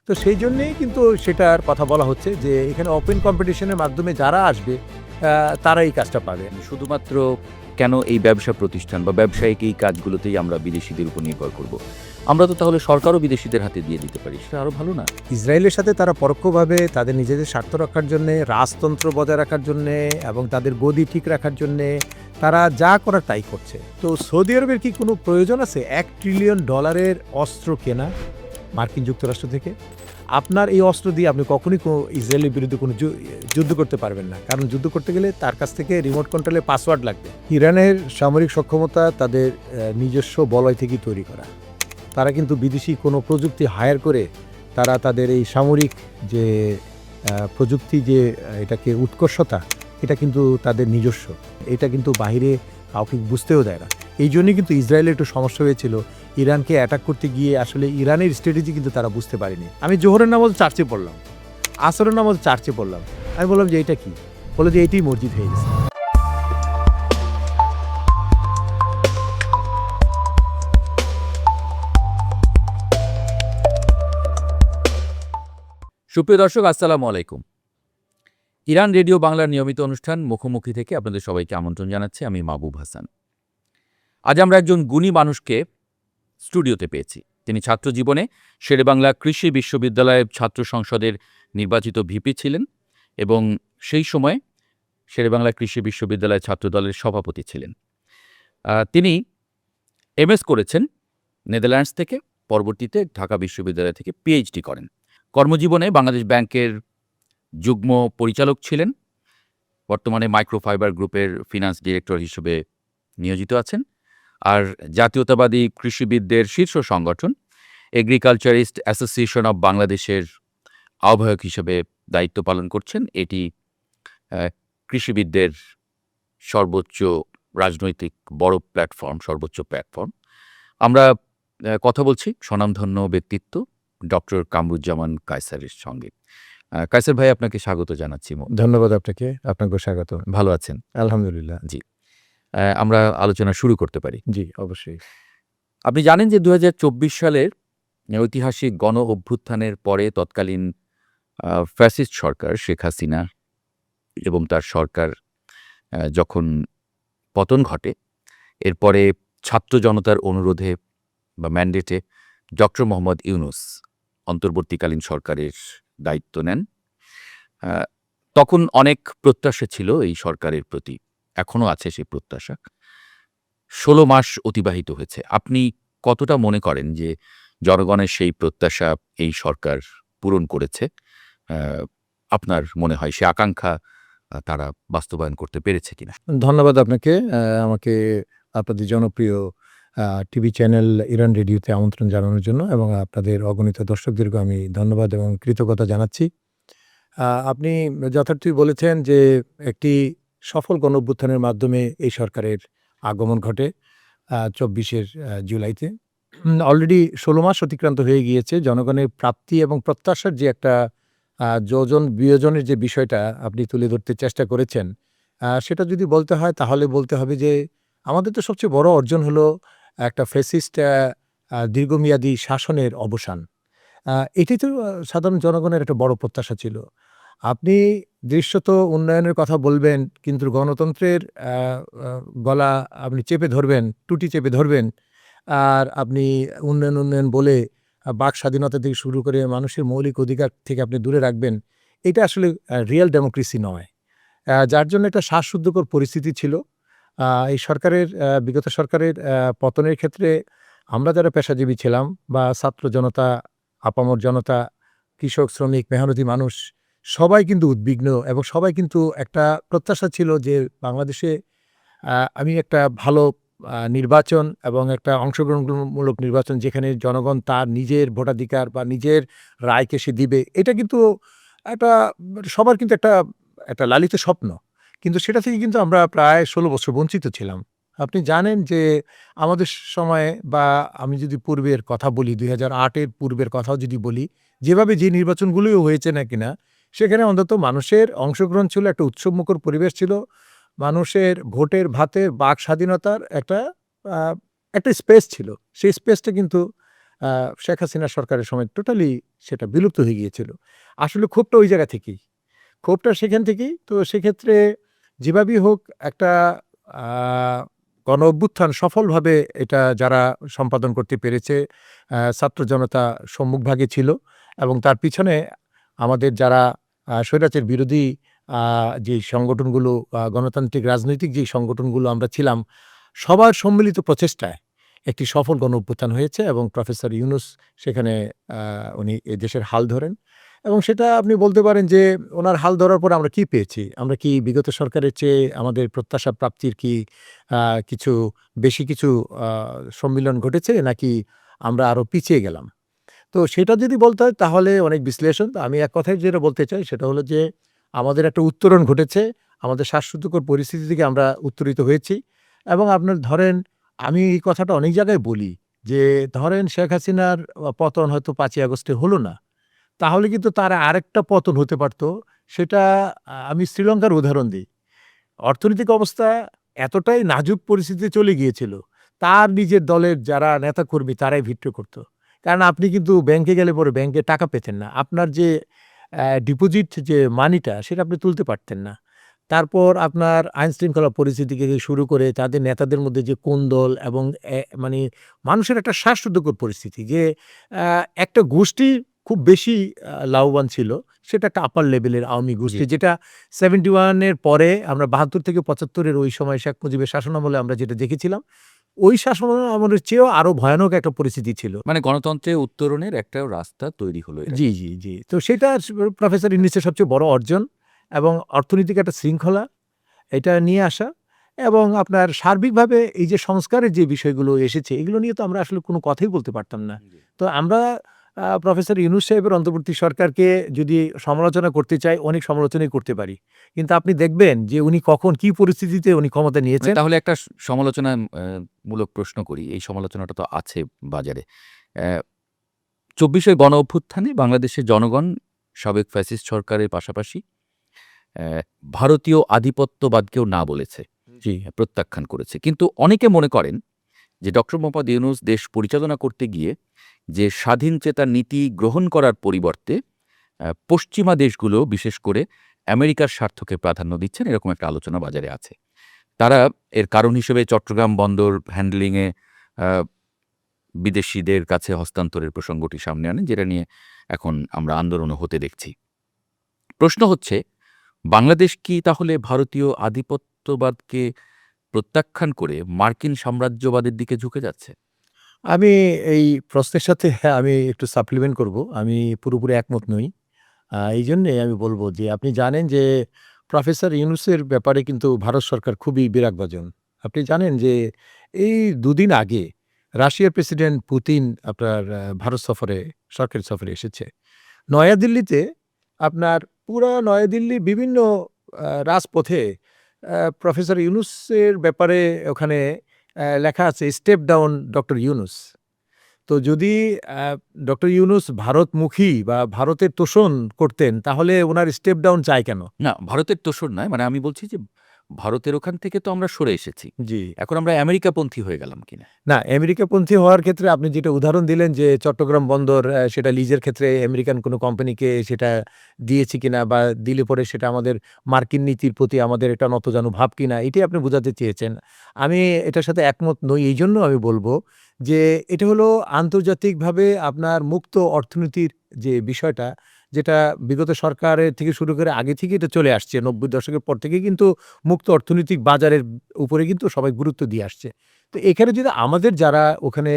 তো সেই জন্যেই কিন্তু সেটার কথা বলা হচ্ছে যে এখানে ওপেন কম্পিটিশনের মাধ্যমে যারা আসবে তারা এই কাজটা পাবে। শুধুমাত্র কেন এই ব্যবসা প্রতিষ্ঠান বা ব্যবসায়িক এই কাজগুলোতেই আমরা বিদেশিদের উপর নির্ভর করব? আমরা তো তাহলে সরকারও বিদেশিদের হাতে দিয়ে দিতে পারি, সেটা আরও ভালো না? ইসরায়েলের সাথে তারা পরোক্ষভাবে তাদের নিজেদের স্বার্থ রক্ষার জন্যে, রাজতন্ত্র বজায় রাখার জন্যে এবং তাদের গদি ঠিক রাখার জন্যে তারা যা করার তাই করছে। তো সৌদি আরবের কি কোনো প্রয়োজন আছে $1 ট্রিলিয়ন অস্ত্র কেনা মার্কিন যুক্তরাষ্ট্র থেকে? আপনার এই অস্ত্র দিয়ে আপনি কখনোই কোনো ইসরায়েলের বিরুদ্ধে কোনো যুদ্ধ করতে পারবেন না, কারণ যুদ্ধ করতে গেলে তার কাছ থেকে রিমোট কন্ট্রোলের পাসওয়ার্ড লাগবে। ইরানের সামরিক সক্ষমতা তাদের নিজস্ব বলয় থেকেই তৈরি করা। তারা কিন্তু বিদেশি কোনো প্রযুক্তি হায়ার করে তারা তাদের এই সামরিক যে প্রযুক্তি যে এটাকে উৎকর্ষতা, এটা কিন্তু তাদের নিজস্ব। এটা কিন্তু বাহিরে কাউকে বুঝতেও দেয় না। এই জন্যই কিন্তু ইসরায়েলের একটু সমস্যা হয়েছিল, ইরানকে অ্যাটাক করতে গিয়ে আসলে ইরানের স্ট্র্যাটেজি কিন্তু তারা বুঝতে পারেনি। আমি জোহরের নামাজ চার্চে পড়লাম, আসরের নামাজ চার্চে পড়লাম, আমি বললাম যে এটা কি, বলে যে এইটাই মসজিদ হয়ে গেছে। সুপ্রিয় দর্শক, আসসালামু আলাইকুম। ইরান রেডিও বাংলার নিয়মিত অনুষ্ঠান মুখোমুখি থেকে আপনাদের সবাইকে আমন্ত্রণ জানাচ্ছি। আমি মাহবুব হাসান। আজ আমরা একজন গুণী মানুষকে স্টুডিওতে পেয়েছি। তিনি ছাত্র জীবনে শেরেবাংলা কৃষি বিশ্ববিদ্যালয়ের ছাত্র সংসদের নির্বাচিত ভিপি ছিলেন এবং সেই সময় শেরেবাংলা কৃষি বিশ্ববিদ্যালয়ের ছাত্রদলের সভাপতি ছিলেন। তিনি এমএস করেছেন নেদারল্যান্ডস থেকে, পরবর্তীতে ঢাকা বিশ্ববিদ্যালয় থেকে পিএইচডি করেন। কর্মজীবনে বাংলাদেশ ব্যাংকের যুগ্ম পরিচালক ছিলেন। বর্তমানে মাইক্রোফাইবার গ্রুপের ফিনান্স ডিরেক্টর হিসেবে নিয়োজিত আছেন। আর জাতীয়তাবাদী কৃষিবিদদের শীর্ষ সংগঠন এগ্রিকালচারিস্ট অ্যাসোসিয়েশন অব বাংলাদেশের আহ্বায়ক হিসেবে দায়িত্ব পালন করছেন। এটি কৃষিবিদদের সর্বোচ্চ রাজনৈতিক বড় প্ল্যাটফর্ম, সর্বোচ্চ প্ল্যাটফর্ম। আমরা কথা বলছি স্বনামধন্য ব্যক্তিত্ব ডক্টর কামরুজ্জামান কায়সারের সঙ্গে। কায়সার ভাই, আপনাকে স্বাগত জানাচ্ছি। ধন্যবাদ আপনাকে, আপনাকেও স্বাগত। ভালো আছেন? আলহামদুলিল্লাহ। জি। আমরা আলোচনা শুরু করতে পারি। জি, অবশ্যই। আপনি জানেন যে ২০২৪ সালের ঐতিহাসিক গণ অভ্যুত্থানের পরে তৎকালীন ফ্যাসিস্ট সরকার শেখ হাসিনা এবং তার সরকার যখন পতন ঘটে, এরপরে ছাত্র জনতার অনুরোধে বা ম্যান্ডেটে ডক্টর মোহাম্মদ ইউনূস অন্তর্বর্তীকালীন সরকারের দায়িত্ব নেন। তখন অনেক প্রত্যাশা ছিল এই সরকারের প্রতি, এখনও আছে সেই প্রত্যাশা। ১৬ মাস অতিবাহিত হয়েছে। আপনি কতটা মনে করেন যে জনগণের সেই প্রত্যাশা এই সরকার পূরণ করেছে? আপনার মনে হয় সে আকাঙ্ক্ষা তারা বাস্তবায়ন করতে পেরেছে কিনা? ধন্যবাদ আপনাকে আমাকে আপনাদের জনপ্রিয় টিভি চ্যানেল ইরান রেডিওতে আমন্ত্রণ জানানোর জন্য, এবং আপনাদের অগণিত দর্শকদেরকে আমি ধন্যবাদ এবং কৃতজ্ঞতা জানাচ্ছি। আপনি যথার্থই বলেছেন যে একটি সফল গণঅভ্যুত্থানের মাধ্যমে এই সরকারের আগমন ঘটে ২৪ জুলাইতে। অলরেডি ১৬ মাস অতিক্রান্ত হয়ে গিয়েছে। জনগণের প্রাপ্তি এবং প্রত্যাশার যে একটা যোজন বিয়োজনের যে বিষয়টা আপনি তুলে ধরতে চেষ্টা করেছেন, সেটা যদি বলতে হয় তাহলে বলতে হবে যে আমাদের তো সবচেয়ে বড় অর্জন হলো একটা ফ্যাসিস্ট দীর্ঘমেয়াদী শাসনের অবসান। এটাই তো সাধারণ জনগণের একটা বড় প্রত্যাশা ছিল। আপনি দৃশ্যত উন্নয়নের কথা বলবেন, কিন্তু গণতন্ত্রের আ আ গলা আপনি চেপে ধরবেন, টুটি চেপে ধরবেন। আর আপনি উন্নয়ন বলে বাক স্বাধীনতা থেকে শুরু করে মানুষের মৌলিক অধিকার থেকে আপনি দূরে রাখবেন। এটা আসলে রিয়াল ডেমোক্রেসি নয়। যার জন্য একটা শ্বাসরুদ্ধকর পরিস্থিতি ছিল। এই সরকারের বিগত সরকারের পতনের ক্ষেত্রে আমরা যারা পেশাজীবী ছিলাম বা ছাত্র জনতা, আপামর জনতা, কৃষক, শ্রমিক, মেহনতি মানুষ সবাই কিন্তু উদ্বিগ্ন, এবং সবাই কিন্তু একটা প্রত্যাশা ছিল যে বাংলাদেশে আমি একটা ভালো নির্বাচন এবং একটা অংশগ্রহণমূলক নির্বাচন, যেখানে জনগণ তার নিজের ভোটাধিকার বা নিজের রায়কে সে দিবে। এটা কিন্তু একটা সবার কিন্তু একটা একটা লালিত স্বপ্ন। কিন্তু সেটা থেকে কিন্তু আমরা প্রায় ১৬ বছর বঞ্চিত ছিলাম। আপনি জানেন যে আমাদের সময়ে, বা আমি যদি পূর্বের কথা বলি, ২০০৮ এর পূর্বের কথাও যদি বলি, যেভাবে যে নির্বাচনগুলোও হয়েছে না কিনা, সেখানে অন্তত মানুষের অংশগ্রহণ ছিল, একটা উৎসবমুখর পরিবেশ ছিল। মানুষের ভোটের, ভাতের, বাক স্বাধীনতার একটা স্পেস ছিল। সেই স্পেসটা কিন্তু শেখ হাসিনা সরকারের সময় টোটালি সেটা বিলুপ্ত হয়ে গিয়েছিল। আসলে ক্ষোভটা ওই জায়গা থেকেই। ক্ষোভটা সেখান থেকেই। তো সেক্ষেত্রে যেভাবেই হোক একটা আ গণ অভ্যুত্থান সফলভাবে এটা যারা সম্পাদন করতে পেরেছে, ছাত্র জনতা সম্মুখভাগে ছিল এবং তার পিছনে আমাদের যারা স্বৈরাচার বিরোধী আ যে সংগঠনগুলো, গণতান্ত্রিক রাজনৈতিক যে সংগঠনগুলো আমরা ছিলাম, সবার সম্মিলিত প্রচেষ্টায় একটি সফল গণ অভ্যুত্থান হয়েছে এবং প্রফেসর ইউনূস সেখানে আ উনি এ দেশের হাল ধরেন এবং সেটা আপনি বলতে পারেন যে উনার হাল ধরার পরে আমরা কি পেয়েছি? আমরা কি বিগত সরকারের চেয়ে আমাদের প্রত্যাশা প্রাপ্তির কি আ কিছু বেশি কিছু আ সম্মিলন ঘটেছে নাকি আমরা আরো পিছিয়ে গেলাম? তো সেটা যদি বলতে হয় তাহলে অনেক বিশ্লেষণ। তো আমি এক কথায় যেটা বলতে চাই সেটা হলো যে আমাদের একটা উত্তরণ ঘটেছে। আমাদের শ্বাসরুদ্ধকর পরিস্থিতি থেকে আমরা উত্তরিত হয়েছি এবং আপনার ধরেন আমি এই কথাটা অনেক জায়গায় বলি যে ধরেন শেখ হাসিনার পতন হয়তো ৫ই আগস্টে হলো না। তাহলে কিন্তু তার আরেকটা পতন হতে পারত। সেটা আমি শ্রীলঙ্কার উদাহরণ দেই। অর্থনৈতিক অবস্থা এতটাই নাজুক পরিস্থিতিতে চলে গিয়েছিল, তার নিজের দলের যারা নেতাকর্মী তারাই ভিট্টো করত। কারণ আপনি কিন্তু ব্যাংকে গেলে পরে ব্যাংকে টাকা পেতেন না। আপনার যে ডিপোজিট যে মানিটা সেটা আপনি তুলতে পারতেন না। তারপর আপনার আইনশৃঙ্খলা পরিস্থিতি থেকে শুরু করে তাদের নেতাদের মধ্যে যে কোন্দল এবং মানে মানুষের একটা শ্বাসরুদ্ধকর পরিস্থিতি যে আ একটা গোষ্ঠী খুব বেশি লাভবান ছিল। সেটা একটা আপার লেভেলের আওয়ামী জি। গোষ্ঠী যেটা ৭১ এর পরে আমরা ৭২ থেকে ৭৫ এর ওই সময় শেখ মুজিবের শাসনামলে আমরা যেটা দেখেছিলাম, ওই শাসনামলের চেয়েও আরো ভয়ানক একটা পরিস্থিতি ছিল। মানে গণতন্ত্রের উত্তরণের একটা রাস্তা তৈরি হলো এটা। জি, জি, জি। তো সেটা প্রফেসর ইউনূসের সবচেয়ে বড় অর্জন এবং অর্থনৈতিক একটা শৃঙ্খলা এটা নিয়ে আসা এবং আপনার সার্বিকভাবে এই যে সংস্কারের যে বিষয়গুলো এসেছে, এগুলো নিয়ে তো আমরা আসলে কোনো কথাই বলতে পারতাম না। জি। তো আমরা প্রফেসর ইউনূস সাহেবের অন্তর্বর্তী সরকারকে যদি সমালোচনা করতে চাই, অনেক সমালোচনাই করতে পারি। কিন্তু আপনি দেখবেন যে উনি কখন কি পরিস্থিতিতে উনি ক্ষমতা মানে নিয়েছেন। তাহলে একটা সমালোচনা মূলক প্রশ্ন করি। এই সমালোচনাটা তো আছে বাজারে। অ্যা ২৪শে গণ অভ্যুত্থানে বাংলাদেশের জনগণ সাবেক ফ্যাসিস্ট সরকারের পাশাপাশি অ্যা ভারতীয় আধিপত্যবাদকেও না বলেছে, জি। প্রত্যাখ্যান করেছে। কিন্তু অনেকে মনে করেন যে ডক্টর মোহাম্মদ ইউনূস দেশ পরিচালনা করতে গিয়ে যে স্বাধীন চেতার নীতি গ্রহণ করার পরিবর্তে পশ্চিমা দেশগুলো বিশেষ করে আমেরিকার স্বার্থকে প্রাধান্য দিচ্ছেন, এরকম একটা আলোচনা বাজারে আছে। তারা এর কারণ হিসেবে চট্টগ্রাম বন্দর হ্যান্ডলিংয়ে আ বিদেশিদের কাছে হস্তান্তরের প্রসঙ্গটি সামনে আনেন, যেটা নিয়ে এখন আমরা আন্দোলনও হতে দেখছি। প্রশ্ন হচ্ছে, বাংলাদেশ কি তাহলে ভারতীয় আধিপত্যবাদকে প্রত্যাখ্যান করে মার্কিন সাম্রাজ্যবাদের দিকে ঝুঁকে যাচ্ছে? আমি এই প্রশ্নের সাথে আমি একটু সাপ্লিমেন্ট করব। আমি পুরোপুরি একমত নই। এইজন্যে আমি বলব যে আপনি জানেন যে প্রফেসর ইউনূসের ব্যাপারে কিন্তু ভারত সরকার খুবই বিরাগভাজন। আপনি জানেন যে এই ২ দিন আগে রাশিয়ার প্রেসিডেন্ট পুতিন আপনার ভারত সফরে সরকারি সফরে এসেছে। নয়াদিল্লিতে আপনার পুরা নয়াদিল্লি বিভিন্ন রাজপথে প্রফেসর ইউনূসের ব্যাপারে ওখানে লেখা আছে স্টেপ ডাউন ডক্টর ইউনূস। তো যদি ডক্টর ইউনূস ভারতমুখী বা ভারতের তোষণ করতেন তাহলে উনার স্টেপ ডাউন চাই কেন? না, ভারতের তোষর নয়। মানে আমি বলছি যে ভারতের ওখান থেকে তো আমরা সরে এসেছি। জি। এখন আমরা আমেরিকাপন্থী হয়ে গেলাম কিনা? না, আমেরিকাপন্থী হওয়ার ক্ষেত্রে আপনি যেটা উদাহরণ দিলেন যে চট্টগ্রাম বন্দর সেটা লিজের ক্ষেত্রে আমেরিকান কোনো কোম্পানিকে সেটা দিয়েছি কিনা বা দিলে পরে সেটা আমাদের মার্কিন নীতির প্রতি আমাদের একটা নতজানু ভাব কিনা এটাই আপনি বোঝাতে চেয়েছেন। আমি এটার সাথে একমত নই। এইজন্য আমি বলব যে এটা হলো আন্তর্জাতিকভাবে আপনার মুক্ত অর্থনীতির যে বিষয়টা যেটা বিগত সরকারের থেকে শুরু করে আগে থেকেই এটা চলে আসছে। ৯০ দশকের পর থেকেই কিন্তু মুক্ত অর্থনৈতিক বাজারের উপরে কিন্তু সবাই গুরুত্ব দিয়ে আসছে। তো এখানে যদি আমাদের যারা ওখানে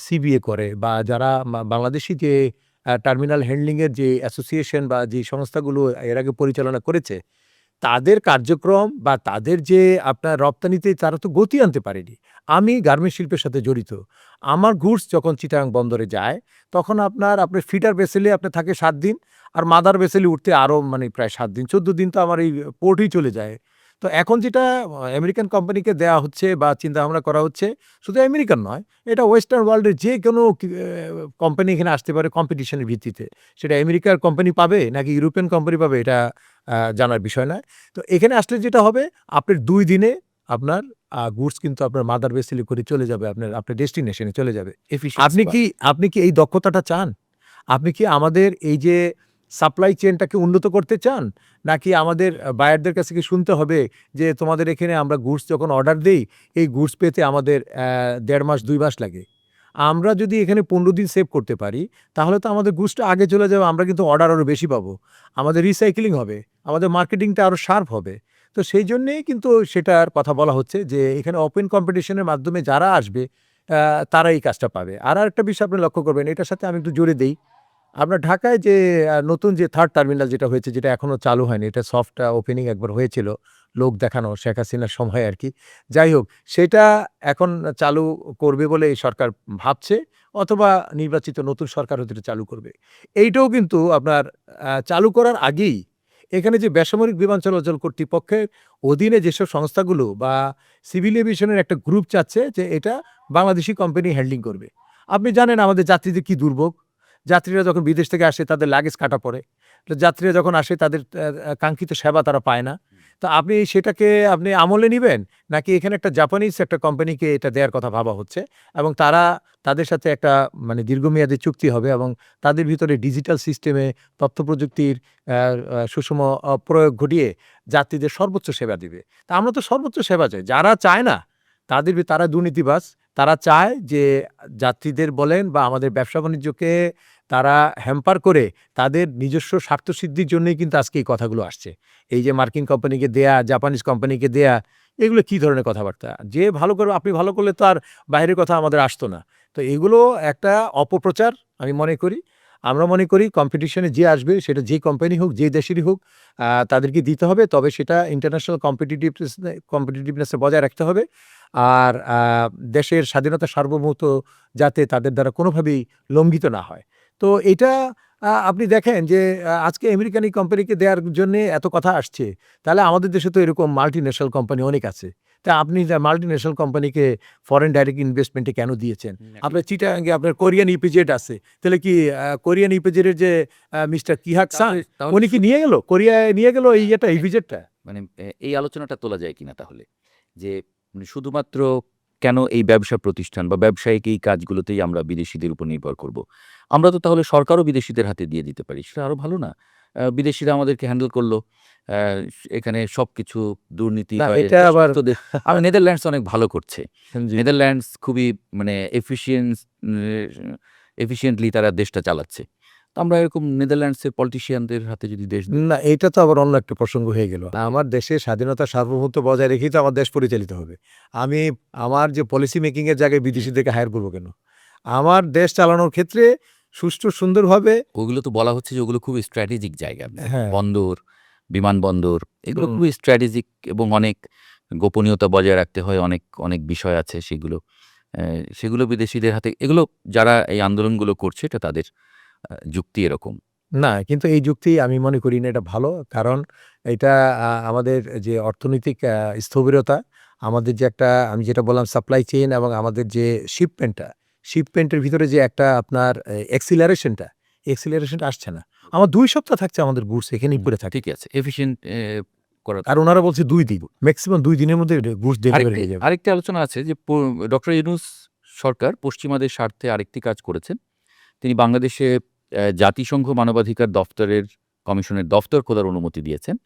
সিবিএ করে বা যারা বাংলাদেশী যে টার্মিনাল হ্যান্ডলিং এর যে অ্যাসোসিয়েশন বা যে সংস্থাগুলো এর আগে পরিচালনা করেছে, তাদের কার্যক্রম বা তাদের যে আপনার রপ্তানিতে তারা তো গতি আনতে পারেনি। আমি গার্মেন্টস শিল্পের সাথে জড়িত। আমার গুডস যখন চিটাগাং বন্দরে যায়, তখন আপনার ফিডার ভেসেলে আপনার থাকে ৭ দিন। আর মাদার ভেসেলে উঠতে আরো মানে প্রায় ৭ দিন, ১৪ দিন তো আমার এই পোর্টেই চলে যায়। তো এখন যেটা আমেরিকান কোম্পানিকে দেয়া হচ্ছে বা চিন্তাভাবনা করা হচ্ছে, শুধু আমেরিকান নয়, এটা ওয়েস্টার্ন ওয়ার্ল্ডের যে কোনো কোম্পানি এখানে আসতে পারে কম্পিটিশনের ভিত্তিতে। সেটা আমেরিকার কোম্পানি পাবে নাকি ইউরোপিয়ান কোম্পানি পাবে এটা জানার বিষয় নয়। তো এখানে আসলে যেটা হবে আপনার ২ দিনে আপনার গুডস কিন্তু আপনার মাদার ভেসেলে করে চলে যাবে, আপনার ডেস্টিনেশনে চলে যাবে। Efficiency আপনি কি এই দক্ষতাটা চান? আপনি কি আমাদের এই যে সাপ্লাই চেইনটাকে উন্নত করতে চান? নাকি আমাদের বায়ারদের কাছে কি শুনতে হবে যে তোমাদের এখানে আমরা গুডস যখন অর্ডার দেই, এই গুডস পেতে আমাদের ১.৫ মাস ২ মাস লাগে। আমরা যদি এখানে ১৫ দিন সেভ করতে পারি, তাহলে তো আমাদের গুডসটা আগে চলে যাবে, আমরা কিন্তু অর্ডার আরও বেশি পাবো। আমাদের রিসাইক্লিং হবে, আমাদের মার্কেটিংটা আরও শার্প হবে। তো সেই জন্যেই কিন্তু সেটার কথা বলা হচ্ছে যে এখানে ওপেন কম্পিটিশনের মাধ্যমে যারা আসবে তারা এই কাজটা পাবে। আর আরেকটা বিষয় আপনি লক্ষ্য করবেন, এটার সাথে আমি একটু জোরে দেই। আপনার ঢাকায় যে নতুন যে 3rd টার্মিনাল যেটা হয়েছে, যেটা এখনো চালু হয়নি, এটা সফট ওপেনিং একবার হয়েছিল, লোক দেখানো শেখ হাসিনার সময় আরকি। যাই হোক, সেটা এখন চালু করবে বলে এই সরকার ভাবছে, অথবা নির্বাচিত নতুন সরকার হয়তো এটা চালু করবে। এইটাও কিন্তু আপনার চালু করার আগেই এখানে যে বেসামরিক বিমান চলাচল কর্তৃপক্ষের অধীনে যেসব সংস্থাগুলো বা সিভিল এভিয়েশনের একটা গ্রুপ চাচ্ছে যে এটা বাংলাদেশি কোম্পানি হ্যান্ডলিং করবে। আপনি জানেন আমাদের যাত্রীদের কি দুর্ভোগ। যাত্রীরা যখন বিদেশ থেকে আসে তাদের লাগেজ কাটা পড়ে। তো যাত্রীরা যখন আসে তাদের কাঙ্ক্ষিত সেবা তারা পায় না। তো সেটাকে আপনি আমলে নিবেন? নাকি এখানে একটা জাপানিজ একটা কোম্পানিকে এটা দেয়ার কথা ভাবা হচ্ছে, এবং তাদের সাথে একটা মানে দীর্ঘমেয়াদী চুক্তি হবে, এবং তাদের ভিতরে ডিজিটাল সিস্টেমে তথ্য প্রযুক্তির সুষম প্রয়োগ ঘটিয়ে যাত্রীদের সর্বোচ্চ সেবা দিবে। তা আমরা তো সর্বোচ্চ সেবা চাই। যারা চায় না তারা দুর্নীতিবাজ। তারা চায় যে যাত্রীদের বলেন বা আমাদের ব্যবসা-বাণিজ্যকে তারা হ্যাম্পার করে তাদের নিজস্ব স্বার্থসিদ্ধির জন্যই কিন্তু আজকে এই কথাগুলো আসছে। এই যে মার্কিন কোম্পানিকে দেয়া, জাপানিজ কোম্পানিকে দেয়া, এগুলো কি ধরনের কথাবার্তা? যে ভালো করবে, আপনি ভালো করলে তো আর বাইরের কথা আমাদের আসতো না। তো এগুলো একটা অপপ্রচার আমি মনে করি। আমরা মনে করি কম্পিটিশনে যে আসবে সেটা যে কোম্পানি হোক, যে দেশেরই হোক, তাদেরকে দিতে হবে। তবে সেটা ইন্টারন্যাশনাল কম্পিটিটিভনেস বজায় রাখতে হবে। আর দেশের স্বাধীনতা সার্বভৌমত্ব যাতে তাদের দ্বারা কোনোভাবেই লঙ্ঘিত না হয়। তো এইটা আপনি দেখেন যে আজকে আমেরিকান এই কোম্পানিকে দেওয়ার জন্যে এত কথা আসছে। তাহলে আমাদের দেশে তো এরকম মাল্টিন্যাশনাল কোম্পানি অনেক আছে। তা আপনি মাল্টিন্যাশনাল কোম্পানিকে ফরেন ডাইরেক্ট ইনভেস্টমেন্টে কেন দিয়েছেন? আপনার চিটাগাঙ্গে আপনার কোরিয়ান ইপিজেড আছে। তাহলে কি কোরিয়ান ইপিজেডের যে মিস্টার কিহাক সাং, তাহলে উনি কি নিয়ে গেল? কোরিয়ায় নিয়ে গেল এই ইপিজেডটা? মানে এই আলোচনাটা তোলা যায় কিনা তাহলে? যে শুধুমাত্র কেন এই ব্যবসা প্রতিষ্ঠান বা ব্যবসায়িক এই কাজগুলোতেই আমরা বিদেশিদের উপর নির্ভর করব? আমরা তো তাহলে সরকারও বিদেশিদের হাতে দিয়ে দিতে পারি। সেটা আরো ভালো না? বিদেশিরা আমাদেরকে হ্যান্ডেল করলো। আ এখানে সবকিছু দুর্নীতি না, হয়। এটা আবার নেদারল্যান্ডস অনেক ভালো করছে। জি। নেদারল্যান্ডস খুবই মানে এফিশিয়েন্টলি তারা দেশটা চালাচ্ছে। তো আমরা এরকম নেদারল্যান্ডসের পলিটিশিয়ানদের হাতে যদি দেশ দিই না, এটা তো আবার অন্য একটা প্রসঙ্গ হয়ে গেল। আমার দেশের স্বাধীনতা সার্বভৌমত্ব বজায় রেখেই তো আমার দেশ পরিচালিত হবে। আমি আমার যে পলিসি মেকিং এর জায়গায় বিদেশিদেরকে হায়ার করব কেন? আমার দেশ চালানোর ক্ষেত্রে সুষ্ঠু সুন্দরভাবে ওগুলো তো বলা হচ্ছে যে ওগুলো খুবই স্ট্র্যাটেজিক জায়গা। হ্যাঁ, বন্দর, বিমানবন্দর এগুলো হুম। খুবই স্ট্র্যাটেজিক এবং অনেক গোপনীয়তা বজায় রাখতে হয়। অনেক, অনেক বিষয় আছে সেগুলো। সেগুলো বিদেশিদের হাতে এগুলো যারা এই আন্দোলনগুলো করছে এটা তাদের যুক্তি এরকম। না, কিন্তু এই যুক্তি আমি মনে করি না এটা ভালো। কারণ এটা আমাদের যে অর্থনৈতিক স্থবিরতা, আমাদের যে একটা আমি যেটা বললাম সাপ্লাই চেইন, এবং আমাদের যে শিপমেন্টের ভিতরে যে একটা আপনার এক্সিলারেশনটা আসছে না। আমার ২ সপ্তাহ থাকছে আমাদের গুডস এখানেই পড়ে থাকে। ঠিকই আছে। এফিশিয়েন্ট করা আর উনারা বলছে ২ দিন। মেক্সিমাম ২ দিনের মধ্যে গুডস ডেলিভারি হয়ে যাবে। আরেকটি আলোচনা আছে যে ডক্টর ইউনূস সরকার পশ্চিমাদের স্বার্থে আরেকটি কাজ করেছেন। তিনি বাংলাদেশে জাতিসংঘ মানবাধিকার কমিশনের দফতর খোলার অনুমতি দিয়েছেন।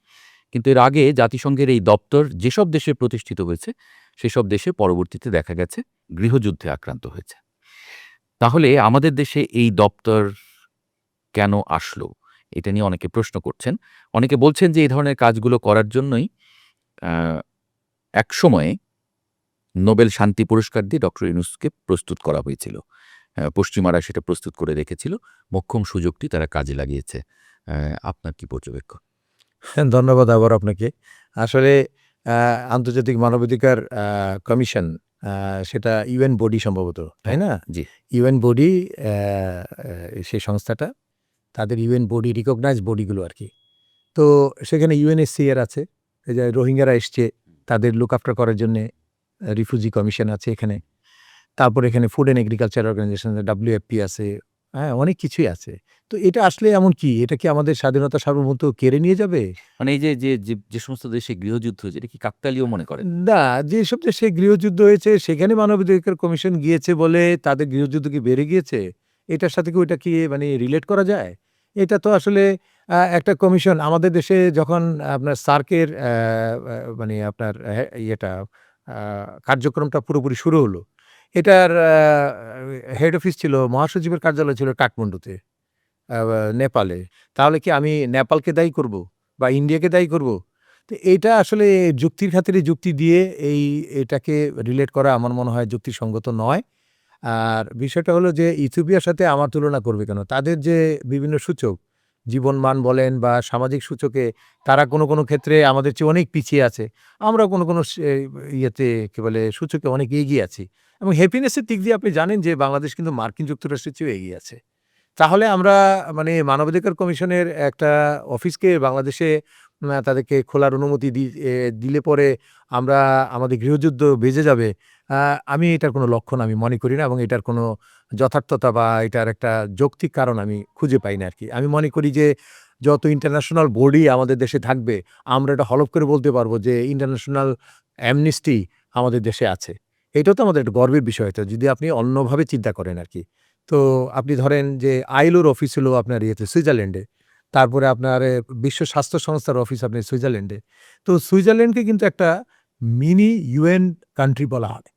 কিন্তু এর আগে জাতিসংঘের এই দপ্তর যেসব দেশে প্রতিষ্ঠিত হয়েছে, সেসব দেশে পরবর্তীতে দেখা গেছে গৃহযুদ্ধে আক্রান্ত হয়েছে। তাহলে আমাদের দেশে এই দপ্তর কেন আসলো? এটা নিয়ে অনেকে প্রশ্ন করছেন। অনেকে বলছেন যে এই ধরনের কাজগুলো করার জন্যই আ একসময়ে নোবেল শান্তি পুরস্কার দিয়ে ডক্টর ইউনূসকে প্রস্তুত করা হয়েছিল। পশ্চিমারা সেটা প্রস্তুত করে রেখেছিল। মোক্ষম সুযোগটি তারা কাজে লাগিয়েছে। আপনার কি পর্যবেক্ষণ? হ্যাঁ, ধন্যবাদ আবার আপনাকে। আসলে আন্তর্জাতিক মানবাধিকার কমিশন, আ সেটা ইউএন বডি সম্ভবত, তাই না? জি। ইউএন বডি, অ্যা সেই সংস্থাটা, তাদের ইউএন বডি রিকগনাইজড বডিগুলো আরকি। তো সেখানে ইউএনএইচসিআর আছে। এই যে রোহিঙ্গারা এসছে, তাদের লুক আফটার করার জন্যে রিফিউজি কমিশন আছে এখানে। তারপরে এখানে food and agriculture organisation WFP আছে, হ্যাঁ, অনেক কিছুই আছে। তো এটা আসলে এমন কি? এটা কি আমাদের স্বাধীনতা সার্বভৌমত্ব কেড়ে নিয়ে যাবে? মানে এই যে সমস্ত দেশে গৃহযুদ্ধ হয়েছে, এটা কি কাকতালীয় মনে করেন? না, যেসব দেশে গৃহযুদ্ধ হয়েছে সেখানে মানবাধিকার কমিশন গিয়েছে বলে তাদের গৃহযুদ্ধ কি বেড়ে গিয়েছে? এটার সাথে কি ওইটা কি মানে রিলেট করা যায়? এটা তো আসলে একটা কমিশন আমাদের দেশে যখন আপনার সার্কের মানে আপনার ইয়েটা আ কার্যক্রমটা পুরোপুরি শুরু হলো। এটার হেড অফিস ছিল, মহাসচিবের কার্যালয় ছিল কাঠমান্ডুতে, আ নেপালে। তাহলে কি আমি নেপালকে দায়ী করব? বা ইন্ডিয়াকে দায়ী করব? তো এইটা আসলে যুক্তির খাতিরে যুক্তি দিয়ে এটাকে রিলেট করা আমার মনে হয় যুক্তিসঙ্গত নয়। আর বিষয়টা হলো যে ইথিওপিয়ার সাথে আমার তুলনা করবে কেন? তাদের যে বিভিন্ন সূচক, জীবনমান বলেন বা সামাজিক সূচকে তারা কোনো ক্ষেত্রে আমাদের চেয়ে অনেক পিছিয়ে আছে। আমরা কোনো ইয়েতে কি বলে সূচকে অনেক এগিয়ে আছি। এবং হ্যাপিনেস এর দিক দিয়ে আপনি জানেন যে বাংলাদেশ কিন্তু মার্কিন যুক্তরাষ্ট্রের চেয়েও এগিয়ে আছে। তাহলে আমরা মানে মানবাধিকার কমিশনের একটা অফিসকে বাংলাদেশে তাদেরকে খোলার অনুমতি দিলে পরে আমরা আমাদের গৃহযুদ্ধ বেজে যাবে। আ আমি এটার কোনো লক্ষণ আমি মনে করি না এবং এটার কোনো যথার্থতা বা এটার একটা যৌক্তিক কারণ আমি খুঁজে পাই না আরকি। আমি মনে করি যে যত ইন্টারন্যাশনাল বডি আমাদের দেশে থাকবে, আমরা এটা হলফ করে বলতে পারবো যে ইন্টারন্যাশনাল অ্যামনেস্টি আমাদের দেশে আছে। এটাও তো আমাদের একটা গর্বের বিষয় তো যদি আপনি অন্যভাবে চিন্তা করেন আরকি। তো আপনি ধরেন যে আইএলওর অফিস হলো আপনার ইয়েতে সুইজারল্যান্ডে। তারপরে আপনার বিশ্ব স্বাস্থ্য সংস্থার অফিস আপনার সুইজারল্যান্ডে। তো সুইজারল্যান্ডকে কিন্তু একটা মিনি ইউএন কান্ট্রি বলা হয়।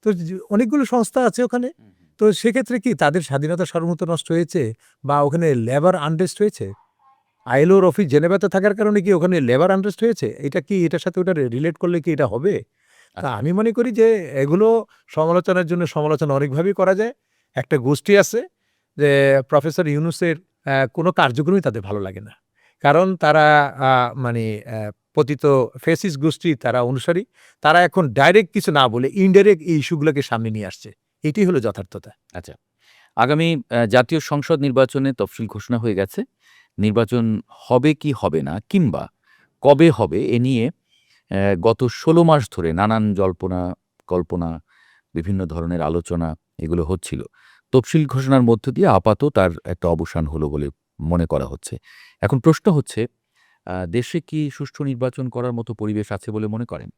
তো অনেকগুলো সংস্থা আছে ওখানে। হুম, হুম। তো সেক্ষেত্রে কি তাদের স্বাধীনতার সার্বভৌমত্ব নষ্ট হয়েছে? বা ওখানে লেবার আনরেস্ট হয়েছে? আইএলওর অফিস জেনেভাতে থাকার কারণে কি ওখানে লেবার আনরেস্ট হয়েছে? এটা কি এটার সাথে ওটা রিলেট করলে কি এটা হবে? তা আচ্ছা। আমি মনে করি যে এগুলো সমালোচনার জন্য সমালোচনা অনেকভাবেই করা যায়। একটা গোষ্ঠী আছে যে প্রফেসর ইউনূসের কোনো কার্যক্রমই তাদের ভালো লাগে না। কারণ তারা আ মানে পতিত ফ্যাসিস্ট গোষ্ঠীর তারা অনুসারী। তারা এখন ডাইরেক্ট কিছু না বলে ইনডাইরেক্ট এই ইস্যুগুলোকে সামনে নিয়ে আসছে। এটাই হলো যথার্থতা। আচ্ছা। আগামী জাতীয় সংসদ নির্বাচনে তফসিল ঘোষণা হয়ে গেছে। নির্বাচন হবে কি হবে না কিংবা কবে হবে এ নিয়ে গত ১৬ মাস ধরে নানান জল্পনা, কল্পনা, বিভিন্ন ধরনের আলোচনা এগুলো হচ্ছিল। তফসিল ঘোষণার মধ্য দিয়ে আপাতত তার একটা অবসান হলো বলে মনে করা হচ্ছে। এখন প্রশ্ন হচ্ছে দেশে কি সুষ্ঠু নির্বাচন করার মতো পরিবেশ আছে বলে মনে করেন?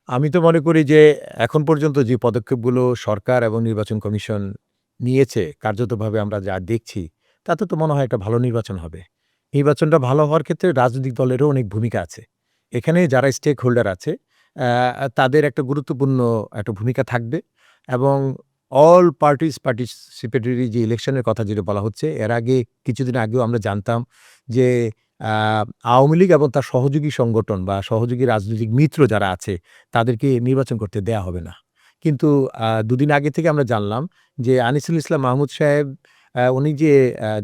আমি তো মনে করি যে এখন পর্যন্ত যে পদক্ষেপগুলো সরকার এবং নির্বাচন কমিশন নিয়েছে কার্যতভাবে আমরা যা দেখছি তাতে তো মনে হয় একটা ভালো নির্বাচন হবে। নির্বাচনটা ভালো হওয়ার ক্ষেত্রে রাজনৈতিক দলেরও অনেক ভূমিকা আছে। এখানে যারা স্টেক হোল্ডার আছে তাদের একটা গুরুত্বপূর্ণ একটা ভূমিকা থাকবে এবং অল পার্টিস পার্টিসিপেটরি যে ইলেকশনের কথা যেটা বলা হচ্ছে এর আগে কিছুদিন আগেও আমরা জানতাম যে আ আওয়ামী লীগ এবং তার সহযোগী সংগঠন বা সহযোগী রাজনৈতিক মিত্র যারা আছে তাদেরকে নির্বাচন করতে দেয়া হবে না। কিন্তু দুদিন আগে থেকে আমরা জানলাম যে আনিসুল ইসলাম মাহমুদ সাহেব উনি যে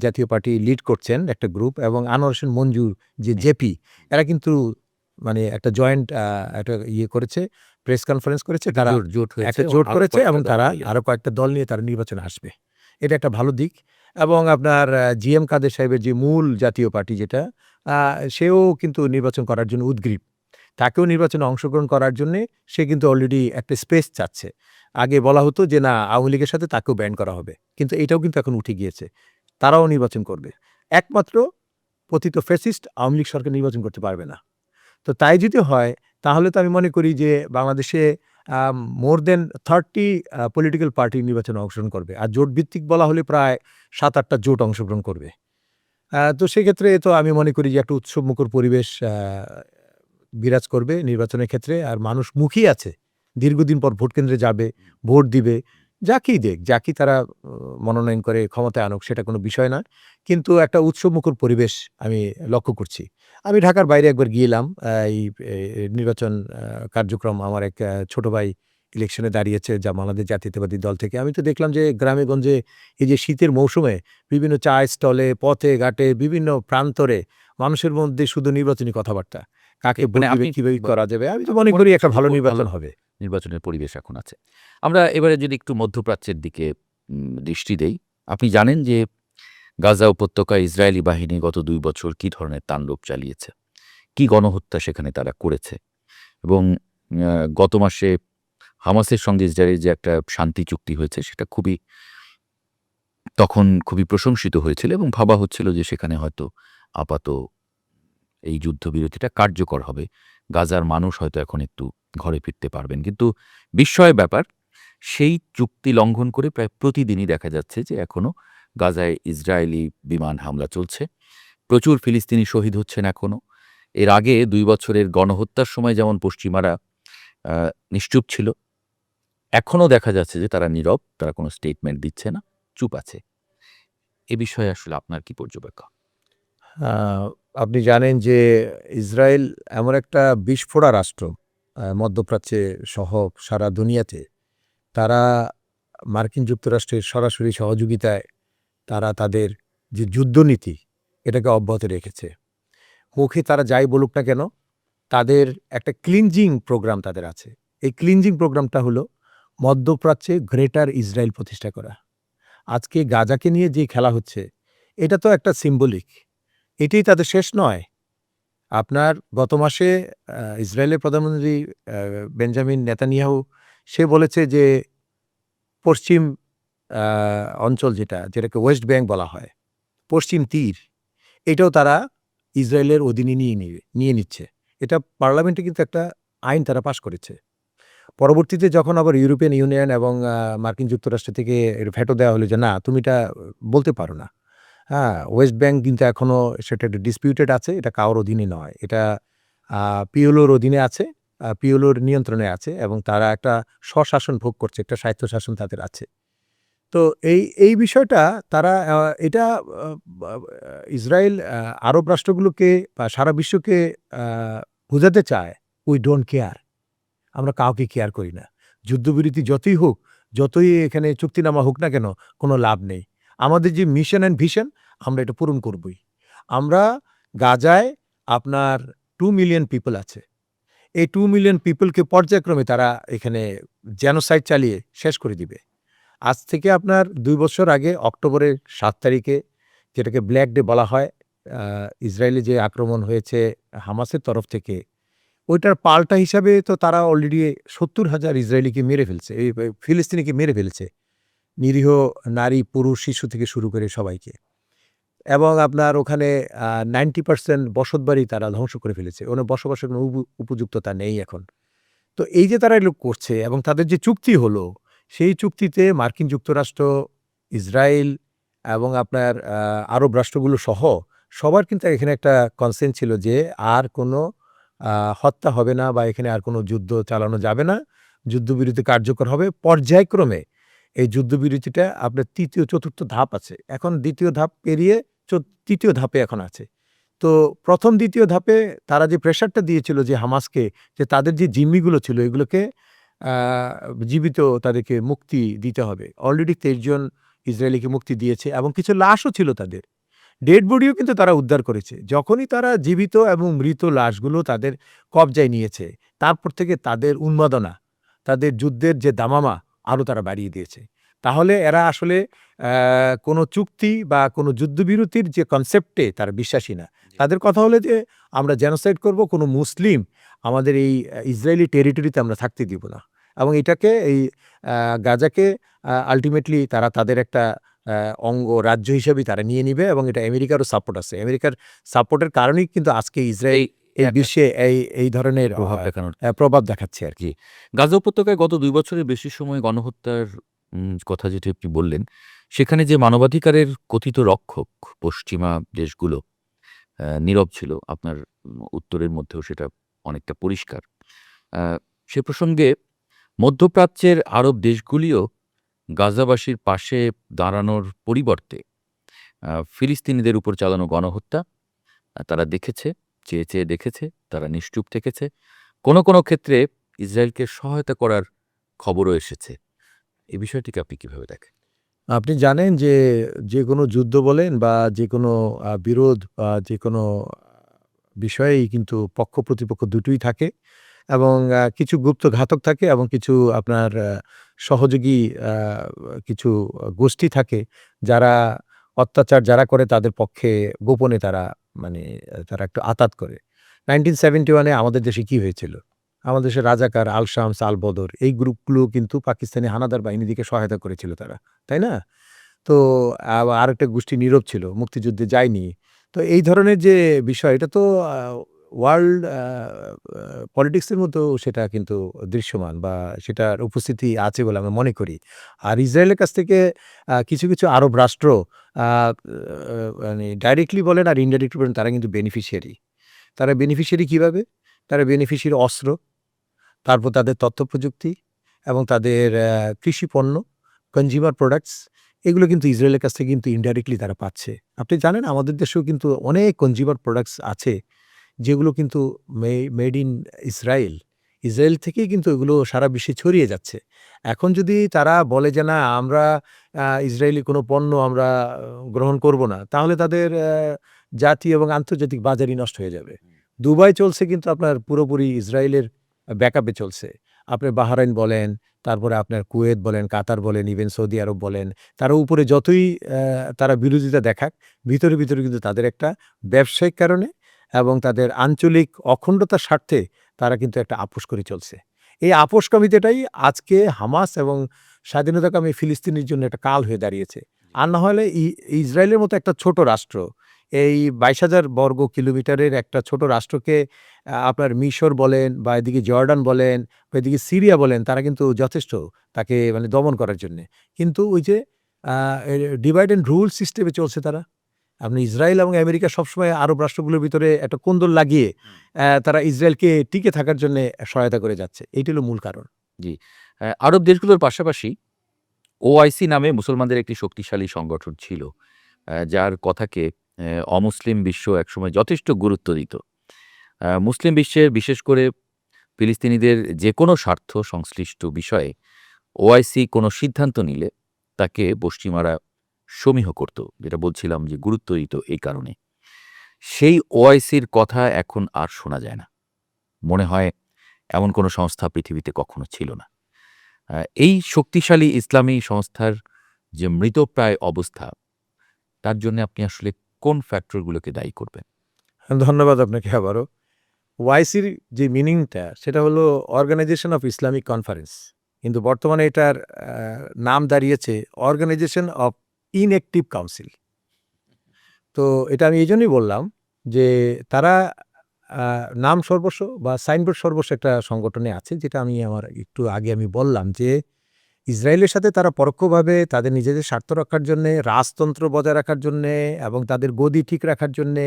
জাতীয় পার্টি লিড করছেন একটা গ্রুপ এবং আনোয়ার হোসেন মঞ্জু যে হুম। জেপি এরা কিন্তু মানে একটা জয়েন্ট একটা ইয়ে করেছে, প্রেস কনফারেন্স করেছে। একটা তারা জোট হয়েছে একটা জোট আরো করেছে কয়েকটা এবং দল তারা মিলে। আরো কয়েকটা দল নিয়ে তারা নির্বাচনে আসবে। এটা একটা ভালো দিক এবং আপনার জিএম কাদের সাহেবের যে মূল জাতীয় পার্টি যেটা আ সেও কিন্তু নির্বাচন করার জন্য উদগ্রীব। তাকেও নির্বাচনে অংশগ্রহণ করার জন্যে সে কিন্তু অলরেডি একটা স্পেস চাচ্ছে। আগে বলা হতো যে না আওয়ামী লীগের সাথে তাকেও ব্যান্ড করা হবে। কিন্তু এটাও কিন্তু এখন উঠে গিয়েছে। তারাও নির্বাচন করবে। একমাত্র পতিত ফ্যাসিস্ট আওয়ামী লীগ সরকার নির্বাচন করতে পারবে না। তো তাই যদি হয় তাহলে তো আমি মনে করি যে বাংলাদেশে আ মোর দ্যান 30 পলিটিক্যাল পার্টি নির্বাচনে অংশগ্রহণ করবে। আর জোট ভিত্তিক বলা হলে প্রায় ৭-৮ টা জোট অংশগ্রহণ করবে। তো সেক্ষেত্রে তো আমি মনে করি যে একটা উৎসবমুখর পরিবেশ বিরাজ করবে নির্বাচনের ক্ষেত্রে। আর মানুষ মুখিয়ে আছে। দীর্ঘদিন পর ভোট কেন্দ্রে যাবে, ভোট দিবে। যাকেই দেক, যাকেই তারা মনোনয়ন করে ক্ষমতায় আনুক সেটা কোনো বিষয় না। কিন্তু একটা উৎসবমুখর পরিবেশ আমি লক্ষ্য করছি। আমি ঢাকার বাইরে একবার গিয়েলাম। এই এ নির্বাচন কার্যক্রম আমার এক ছোট ভাই ইলেকশনে দাঁড়িয়েছে বাংলাদেশ জাতীয়তাবাদী দল থেকে। আমি তো দেখলাম যে গ্রামে-গঞ্জে এই যে শীতের মৌসুমে বিভিন্ন চায়ের স্টলে, পথে-ঘাটে বিভিন্ন প্রান্তরে মানুষের মধ্যে শুধু নির্বাচনী কথাবার্তা। কাকে ভোট মানে দিবে, আপনি কিভাবে বা করা যাবে। আমি তো আপনি মনে মনে করি একটা করছেন যে ভালো ভালো নির্বাচন হবে। নির্বাচনের পরিবেশ এখন আছে। আমরা এবারে যদি একটু মধ্যপ্রাচ্যের দিকে দৃষ্টি দেই। আপনি জানেন যে গাজা উপত্যকায় ইসরায়েলি বাহিনী গত ২ বছর কি ধরনের তাণ্ডব চালিয়েছে। কি গণহত্যা সেখানে তারা করেছে এবং আ গত মাসে হামাসের সঙ্গে ইসরায়েলের যে একটা শান্তি চুক্তি হয়েছে সেটা খুবই তখন খুবই প্রশংসিত হয়েছিল এবং ভাবা হচ্ছিল যে সেখানে হয়তো আপাত এই যুদ্ধবিরতিটা কার্যকর হবে। গাজার মানুষ হয়তো এখন একটু ঘরে ফিরতে পারবেন। কিন্তু বিস্ময়ের ব্যাপার, সেই চুক্তি লঙ্ঘন করে প্রায় প্রতিদিনই দেখা যাচ্ছে যে এখনো গাজায় ইসরায়েলি বিমান হামলা চলছে। প্রচুর ফিলিস্তিনি শহীদ হচ্ছেন এখনো। এর আগে ২ বছরের গণহত্যার সময় যেমন পশ্চিমারা আ নিশ্চুপ ছিল, এখনো দেখা যাচ্ছে যে তারা নীরব, তারা কোনো স্টেটমেন্ট দিচ্ছে না, চুপ আছে। এ বিষয়ে আসলে আপনার কি পর্যবেক্ষণ? আ আপনি জানেন যে ইসরায়েল এমন একটা বিস্ফোরা রাষ্ট্র, মধ্যপ্রাচ্যে সহ সারা দুনিয়াতে। তারা মার্কিন যুক্তরাষ্ট্রের সরাসরি সহযোগিতায় তারা তাদের যে যুদ্ধনীতি, এটাকে অব্যাহত রেখেছে। মুখে তারা যাই বলুক না কেন, তাদের একটা ক্লিনজিং প্রোগ্রাম তাদের আছে। এই ক্লিনজিং প্রোগ্রামটা হলো মধ্যপ্রাচ্যে গ্রেটার ইসরায়েল প্রতিষ্ঠা করা। আজকে গাজাকে নিয়ে যে খেলা হচ্ছে, এটা তো একটা সিম্বলিক। এটাই তাদের শেষ নয়। আপনার গত মাসে ইসরায়েলের প্রধানমন্ত্রী আ বেঞ্জামিন নেতানিয়াহু সে বলেছে যে পশ্চিম আ অঞ্চল যেটাকে ওয়েস্ট ব্যাংক বলা হয়, পশ্চিম তীর, এটাও তারা ইসরায়েলের অধীনে নিয়ে নিচ্ছে। এটা পার্লামেন্টে কিন্তু একটা আইন তারা পাস করেছে। পরবর্তীতে যখন আবার ইউরোপিয়ান ইউনিয়ন এবং মার্কিন যুক্তরাষ্ট্র থেকে এর ভেটো দেওয়া হলো যে, "না, তুমি এটা বলতে পারো না।" হ্যাঁ? ওয়েস্ট ব্যাংক কিন্তু এখনো সেটা একটা ডিসপিউটেড আছে। এটা কারোর অধীনে নয়। এটা আ পিএলওর অধীনে আছে। পিএলওর নিয়ন্ত্রণে আছে এবং তারা একটা স্বশাসন ভোগ করছে। একটা স্বায়ত্তশাসন তাদের আছে। তো এই বিষয়টা তারা এটা আ বা ইসরায়েল আরব রাষ্ট্রগুলোকে বা সারা বিশ্বকে আ বুঝাতে চায়, "উই ডোন্ট কেয়ার।" আমরা কাউকে কেয়ার করি না। যুদ্ধবিরতি যতই হোক, যতই এখানে চুক্তিনামা হোক না কেন, কোনো লাভ নেই। আমাদের যে মিশন অ্যান্ড ভিশন, আমরা এটা পূরণ করবই। আমরা গাজায় আপনার 2 মিলিয়ন পিপল আছে। এই 2 মিলিয়ন পিপলকে পর্যায়ক্রমে তারা এখানে জেনোসাইড চালিয়ে শেষ করে দিবে। আজ থেকে আপনার ২ বছর আগে অক্টোবরের ৭ তারিখে, যেটাকে ব্ল্যাক ডে বলা হয়, আ ইসরায়েলে যে আক্রমণ হয়েছে হামাসের তরফ থেকে, ওইটার পাল্টা হিসাবে তো তারা অলরেডি ৭০,০০০ ইসরায়েলিকে মেরে ফেলছে। এই ফিলিস্তিনিকে মেরে ফেলেছে। নিরীহ নারী, পুরুষ, শিশু থেকে শুরু করে সবাইকে। এবং আপনার ওখানে 90% বসতবাড়ি তারা ধ্বংস করে ফেলেছে। ওখানে বসবাসের কোনো উপযুক্ততা নেই এখন। তো এই যে তারা এগুলো করছে এবং তাদের যে চুক্তি হলো, সেই চুক্তিতে মার্কিন যুক্তরাষ্ট্র, ইসরায়েল এবং আপনার আরব রাষ্ট্রগুলো সহ সবার কিন্তু এখানে একটা কনসেন্ট ছিল যে আর কোনো হত্যা হবে না বা এখানে আর কোনো যুদ্ধ চালানো যাবে না। যুদ্ধবিরতি কার্যকর হবে। পর্যায়ক্রমে এই যুদ্ধবিরতিটা আপনার ৩য়, ৪র্থ ধাপ আছে। এখন ২য় ধাপ পেরিয়ে ৩য় ধাপে এখন আছে। তো ১ম, ২য় ধাপে তারা যে প্রেশারটা দিয়েছিল যে হামাসকে, যে তাদের যে জিম্মিগুলো ছিল এগুলোকে আ জীবিত তাদেরকে মুক্তি দিতে হবে। অলরেডি ২৩ জন ইসরায়েলিকে মুক্তি দিয়েছে এবং কিছু লাশও ছিল তাদের। ডেড বডিও কিন্তু তারা উদ্ধার করেছে। যখনই তারা জীবিত এবং মৃত লাশগুলো তাদের কবজায় নিয়েছে, তারপর থেকে তাদের উন্মাদনা, তাদের যুদ্ধের যে দামামা আরও তারা বাড়িয়ে দিয়েছে। তাহলে এরা আসলে কোনো চুক্তি বা কোনো যুদ্ধবিরতির যে কনসেপ্টে তারা বিশ্বাসী না। তাদের কথা হলো যে, "আমরা জেনোসাইড করব, কোনো মুসলিম আমাদের এই ইসরায়েলি টেরিটরিতে আমরা থাকতে দিব না।" এবং এটাকে এই আ গাজাকে আল্টিমেটলি তারা তাদের একটা আ রাজ্য হিসেবেই তারা নিয়ে নিবে এবং এটা আমেরিকারও সাপোর্ট আছে। আমেরিকার সাপোর্টের কারণেই কিন্তু আজকে ইসরায়েল এই এই একটা বিশ্বে এই ধরনের প্রভাব দেখানোর। প্রভাব দেখাচ্ছে আরকি। জি। গাজা উপত্যকায় গত ২ বছরের বেশি সময় গণহত্যার কথা যেটি আপনি বললেন, সেখানে যে মানবাধিকারের কথিত রক্ষক পশ্চিমা দেশগুলো নীরব ছিল। আপনার উত্তরের মধ্যেও সেটা অনেকটা পরিষ্কার। আ সে প্রসঙ্গে মধ্যপ্রাচ্যের আরব দেশগুলিও গাজাবাসীর পাশে দাঁড়ানোর পরিবর্তে ফিলিস্তিনিদের উপর চালানো গণহত্যা তারা দেখেছে, চেয়ে, চেয়ে দেখেছে, তারা নিশ্চুপ থেকেছে। কোনো ক্ষেত্রে ইসরায়েলকে সহায়তা করার খবরও এসেছে। এই বিষয়টিকে আপনি কিভাবে দেখেন? আপনি জানেন যে, যেকোনো যুদ্ধ বলেন বা যেকোনো বিরোধ বা যেকোনো বিষয়েই কিন্তু পক্ষ-প্রতিপক্ষ দুটোই থাকে এবং কিছু গুপ্ত ঘাতক থাকে এবং কিছু আপনার সহযোগী আ কিছু গোষ্ঠী থাকে, যারা অত্যাচার যারা করে তাদের পক্ষে গোপনে তারা মানে তারা একটু আঁতাত করে। 1971 এ আমাদের দেশে কি হয়েছিল? আমাদের দেশে রাজাকার, আল শামস, আল বদর এই গ্রুপগুলো কিন্তু পাকিস্তানি হানাদার বাহিনীদেরকে সহায়তা করেছিল তারা। তাই না? তো আরেকটা গোষ্ঠী নীরব ছিল, মুক্তিযুদ্ধে যায়নি। তো এই ধরনের যে বিষয়, এটা তো ওয়ার্ল্ড পলিটিক্সের মধ্যেও সেটা কিন্তু দৃশ্যমান বা সেটার উপস্থিতি আছে বলে আমি মনে করি। আর ইসরায়েলের কাছ থেকে কিছু, কিছু আরব রাষ্ট্র আ মানে ডাইরেক্টলি বলেন আর ইনডাইরেক্টলি বলেন, তারা কিন্তু বেনিফিশিয়ারি। তারা বেনিফিশিয়ারি কিভাবে? তারা বেনিফিশিয়ারি অস্ত্র, তারপর তাদের তথ্যপ্রযুক্তি এবং তাদের কৃষি পণ্য, কনজিউমার প্রোডাক্টস, এগুলো কিন্তু ইসরায়েলের কাছ থেকে কিন্তু ইনডাইরেক্টলি তারা পাচ্ছে। আপনি জানেন আমাদের দেশেও কিন্তু অনেক কনজিউমার প্রোডাক্টস আছে, যেগুলো কিন্তু মেড ইন ইসরায়েল। ইসরায়েল থেকেই কিন্তু এগুলো সারা বিশ্বে ছড়িয়ে যাচ্ছে। এখন যদি তারা বলে যে, "না, আমরা ইসরায়েলি কোনো পণ্য আমরা গ্রহণ করব না", তাহলে তাদের জাতি এবং আন্তর্জাতিক বাজারই নষ্ট হয়ে যাবে। দুবাই চলছে কিন্তু আপনার পুরোপুরি ইসরায়েলের ব্যাকআপে চলছে। আপনি বাহরাইন বলেন, তারপরে আপনার কুয়েত বলেন, কাতার বলেন, ইভেন সৌদি আরব বলেন, তারা উপরে যতই তারা বিরোধিতা দেখাক, ভিতরে, ভিতরে কিন্তু তাদের একটা ব্যবসায়িক কারণে এবং তাদের আঞ্চলিক অখণ্ডতার স্বার্থে তারা কিন্তু একটা আপোস করে চলছে। এই আপোসকামিতাটাই আজকে হামাস এবং স্বাধীনতাকামী ফিলিস্তিনের জন্য একটা কাল হয়ে দাঁড়িয়েছে। আর না হলে ইসরায়েলের মতো একটা ছোট রাষ্ট্র, এই ২২,০০০ বর্গ কিলোমিটারের একটা ছোট রাষ্ট্রকে আপনার মিশর বলেন বা এদিকে জর্ডান বলেন বা এদিকে সিরিয়া বলেন, তারা কিন্তু যথেষ্ট তাকে মানে দমন করার জন্যে। কিন্তু ওই যে আ এ ডিভাইড অ্যান্ড রুল সিস্টেমে চলছে তারা। আপনি ইসরায়েল এবং আমেরিকা সবসময় আরব রাষ্ট্রগুলোর ভিতরে একটা কোন্দল লাগিয়ে তারা ইসরায়েলকে টিকে থাকার জন্যে সহায়তা করে যাচ্ছে। এইটা হলো মূল কারণ। জি। আরব দেশগুলোর পাশাপাশি ওআইসি নামে মুসলমানদের একটি শক্তিশালী সংগঠন ছিল, যার কথাকে অমুসলিম বিশ্ব একসময় যথেষ্ট গুরুত্ব দিত। মুসলিম বিশ্বের বিশেষ করে ফিলিস্তিনিদের যেকোনো স্বার্থ সংশ্লিষ্ট বিষয়ে ওআইসি কোনো সিদ্ধান্ত নিলে তাকে পশ্চিমারা সমীহ করত। যেটা বলছিলাম যে গুরুত্ব দিত এই কারণে। সেই ওআইসির কথা এখন আর শোনা যায় না। মনে হয় এমন কোনো সংস্থা পৃথিবীতে কখনো ছিল না। এই শক্তিশালী ইসলামী সংস্থার যে মৃতপ্রায় অবস্থা, তার জন্য আপনি আসলে কোন ফ্যাক্টরগুলোকে দায়ী করবেন? ধন্যবাদ আপনাকে আবারও। ওআইসির যে মিনিংটা সেটা হলো অর্গানাইজেশন অফ ইসলামিক কনফারেন্স। কিন্তু বর্তমানে এটার নাম দাঁড়িয়েছে অর্গানাইজেশন অফ ইনঅ্যাক্টিভ কাউন্সিল। তো এটা আমি এইজন্যই বললাম যে তারা নাম সর্বস্ব বা সাইনবোর্ড সর্বস্ব একটা সংগঠনে আছে, যেটা আমি আমার একটু আগে আমি বললাম যে ইসরায়েলের সাথে তারা পরোক্ষভাবে তাদের নিজেদের স্বার্থ রক্ষার জন্যে, রাজতন্ত্র বজায় রাখার জন্যে এবং তাদের গদি ঠিক রাখার জন্যে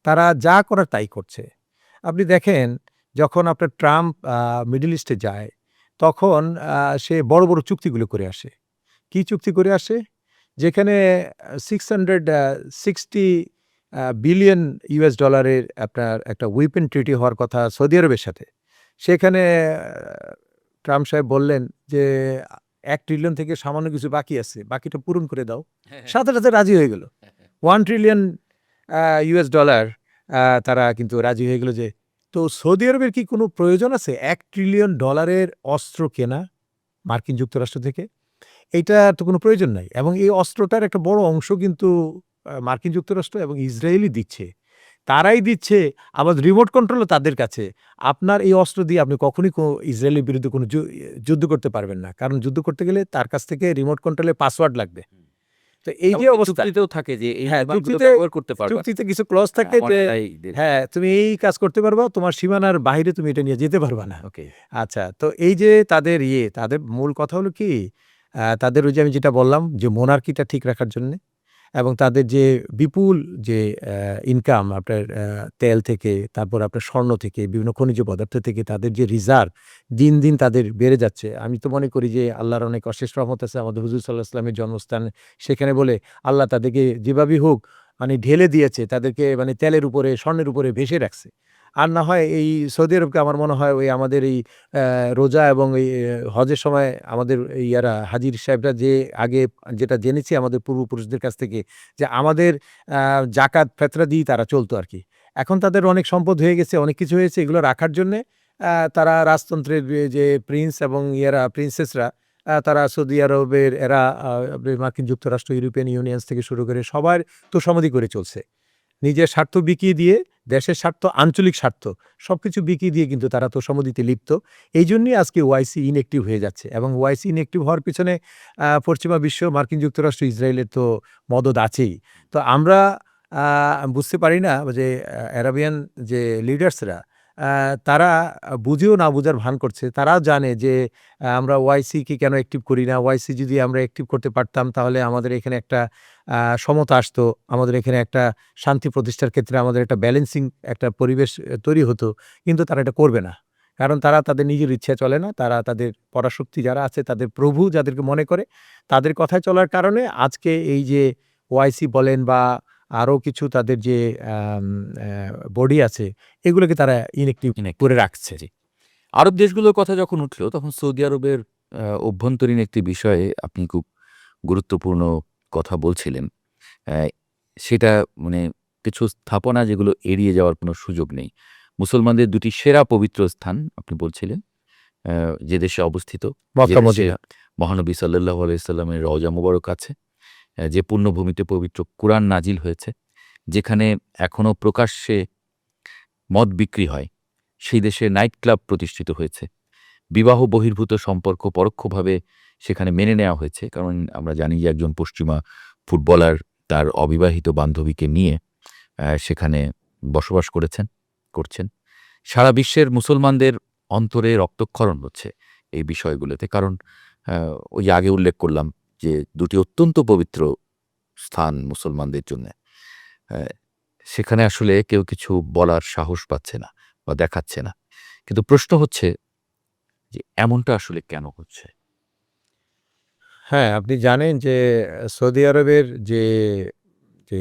তারা যা করার তাই করছে। আপনি দেখেন, যখন আপনার ট্রাম্প মিডল ইস্টে যায়, তখন সে বড়, বড় চুক্তিগুলো করে আসে। কি চুক্তি করে আসে? যেখানে 660 বিলিয়ন ইউএস ডলারের আপনার একটা ওয়েপন ট্রিটি হওয়ার কথা সৌদি আরবের সাথে। সেখানে ট্রাম্প সাহেব বললেন যে, "১ ট্রিলিয়ন থেকে সামান্য কিছু বাকি আছে। বাকিটা পূরণ করে দাও।" সাথে, সাথে রাজি হয়ে গেল। 1 ট্রিলিয়ন ইউএস ডলার তারা কিন্তু রাজি হয়ে গেল যে, তো সৌদি আরবের কি কোনো প্রয়োজন আছে ১ ট্রিলিয়ন ডলারের অস্ত্র কেনা মার্কিন যুক্তরাষ্ট্র থেকে? এইটার তো কোনো প্রয়োজন নাই। এবং এই অস্ত্রটার একটা বড় অংশ কিন্তু মার্কিন যুক্তরাষ্ট্র এবং ইসরায়েলই দিচ্ছে। তারাই দিচ্ছে, আবার রিমোট কন্ট্রোলও তাদের কাছে। আপনার এই অস্ত্র দিয়ে আপনি কখনোই ইসরায়েলের বিরুদ্ধে কোনো যুদ্ধ করতে পারবেন না। কারণ যুদ্ধ করতে গেলে তার কাছ থেকে রিমোট কন্ট্রোলের পাসওয়ার্ড লাগবে। তো এই যে এমনকি অবস্থা, চুক্তিতেও থাকে যে এই হ্যাঁ, বিমানগুলো ব্যবহার করতে পারবা। চুক্তিতে কিছু ক্লজ থাকে যে, হ্যাঁ, তুমি এই কাজ করতে পারবা, তোমার সীমানার বাইরে তুমি এটা নিয়ে যেতে পারবা না। ওকে। আচ্ছা, তো এই যে তাদের তাদের মূল কথা হলো কি, তাদের ওই যে আমি যেটা বললাম যে মোনার্কিটা ঠিক রাখার জন্যে এবং তাদের যে বিপুল যে ইনকাম আপনার তেল থেকে, তারপর আপনার স্বর্ণ থেকে, বিভিন্ন খনিজ পদার্থ থেকে তাদের যে রিজার্ভ দিন, দিন তাদের বেড়ে যাচ্ছে। আমি তো মনে করি যে আল্লাহর অনেক অশেষ রহমত আছে আমাদের হুজুর সাল্লাল্লাহু আলাইহি ওয়াসাল্লামের জন্মস্থান। সেখানে বলে আল্লাহ তাদেরকে যেভাবেই হোক মানে ঢেলে দিয়েছে, তাদেরকে মানে তেলের উপরে, স্বর্ণের উপরে ভেসে রাখছে। আর না হয় এই সৌদি আরবকে আমার মনে হয় ওই আমাদের এই রোজা এবং এই হজের সময় আমাদের হাজির সাহেবরা যে আগে যেটা জেনেছি আমাদের পূর্বপুরুষদের কাছ থেকে, যে আমাদের জাকাত ফেতরা দিয়েই তারা চলতো আরকি। এখন তাদের অনেক সম্পদ হয়ে গেছে, অনেক কিছু হয়েছে, এগুলো রাখার জন্যে তারা রাজতন্ত্রের যে প্রিন্স এবং প্রিন্সেসরা তারা সৌদি আরবের মার্কিন যুক্তরাষ্ট্র, ইউরোপিয়ান ইউনিয়ন থেকে শুরু করে সবার তোষামোদী করে চলছে। নিজের স্বার্থ বিকিয়ে দিয়ে, দেশের স্বার্থ, আঞ্চলিক স্বার্থ সবকিছু বিকিয়ে দিয়ে কিন্তু তারা তোষামোদীতে লিপ্ত। এইজন্যই আজকে ওআইসি ইনঅ্যাক্টিভ হয়ে যাচ্ছে এবং ওআইসি ইনঅ্যাক্টিভ হওয়ার পিছনে পশ্চিমা বিশ্ব, মার্কিন যুক্তরাষ্ট্র, ইসরায়েলের তো মদদ আছেই। তো আমরা বুঝতে পারি না যে অ্যারাবিয়ান যে লিডার্সরা তারা বুঝেও না বুঝার ভান করছে। তারাও জানে যে আমরা ওআইসিকে কেন অ্যাক্টিভ করি না। ওআইসি যদি আমরা অ্যাক্টিভ করতে পারতাম তাহলে আমাদের এখানে একটা সমতা আসতো। আমাদের এখানে একটা শান্তি প্রতিষ্ঠার ক্ষেত্রে আমাদের একটা ব্যালেন্সিং একটা পরিবেশ তৈরি হতো। কিন্তু তারা এটা করবে না। কারণ তারা তাদের নিজের ইচ্ছায় চলে না। তারা তাদের পরাশক্তি যারা আছে, তাদের প্রভু যাদেরকে মনে করে, তাদের কথায় চলার কারণে আজকে এই যে ওআইসি বলেন বা আরও কিছু তাদের যে বডি আছে, এগুলোকে তারা ইনঅ্যাক্টিভ করে রাখছে। জি। আরব দেশগুলোর কথা যখন উঠল তখন সৌদি আরবের অভ্যন্তরীণ একটি বিষয়ে আপনি খুব গুরুত্বপূর্ণ কথা বলছিলেন। সেটা মানে কিছু স্থাপনা যেগুলো এড়িয়ে যাওয়ার কোনো সুযোগ নেই। মুসলমানদের দুটি সেরা পবিত্র স্থান আপনি বলছিলেন, যে দেশে অবস্থিত, যে মক্কা, দেশে মদিনা। মহানবী সাল্লাল্লাহু আলাইহি সাল্লামের রওজা মুবারক আছে, যে পুণ্যভূমিতে পবিত্র কুরআন নাজিল হয়েছে, যেখানে এখনো প্রকাশ্যে মদ বিক্রি হয়, সেই দেশে নাইট ক্লাব প্রতিষ্ঠিত হয়েছে। বিবাহ বহির্ভূত সম্পর্ক পরোক্ষভাবে সেখানে মেনে নেওয়া হয়েছে। কারণ আমরা জানি যে একজন পশ্চিমা ফুটবলার তার অবিবাহিত বান্ধবীকে নিয়ে সেখানে বসবাস করছেন। সারা বিশ্বের মুসলমানদের অন্তরে রক্তক্ষরণ হচ্ছে এই বিষয়গুলোতে। কারণ ওই যে আগে উল্লেখ করলাম যে দুটি অত্যন্ত পবিত্র স্থান মুসলমানদের জন্যে। সেখানে আসলে কেউ কিছু বলার সাহস পাচ্ছে না বা দেখাচ্ছে না। কিন্তু প্রশ্ন হচ্ছে যে এমনটা আসলে কেন হচ্ছে? হ্যাঁ, আপনি জানেন যে সৌদি আরবের যে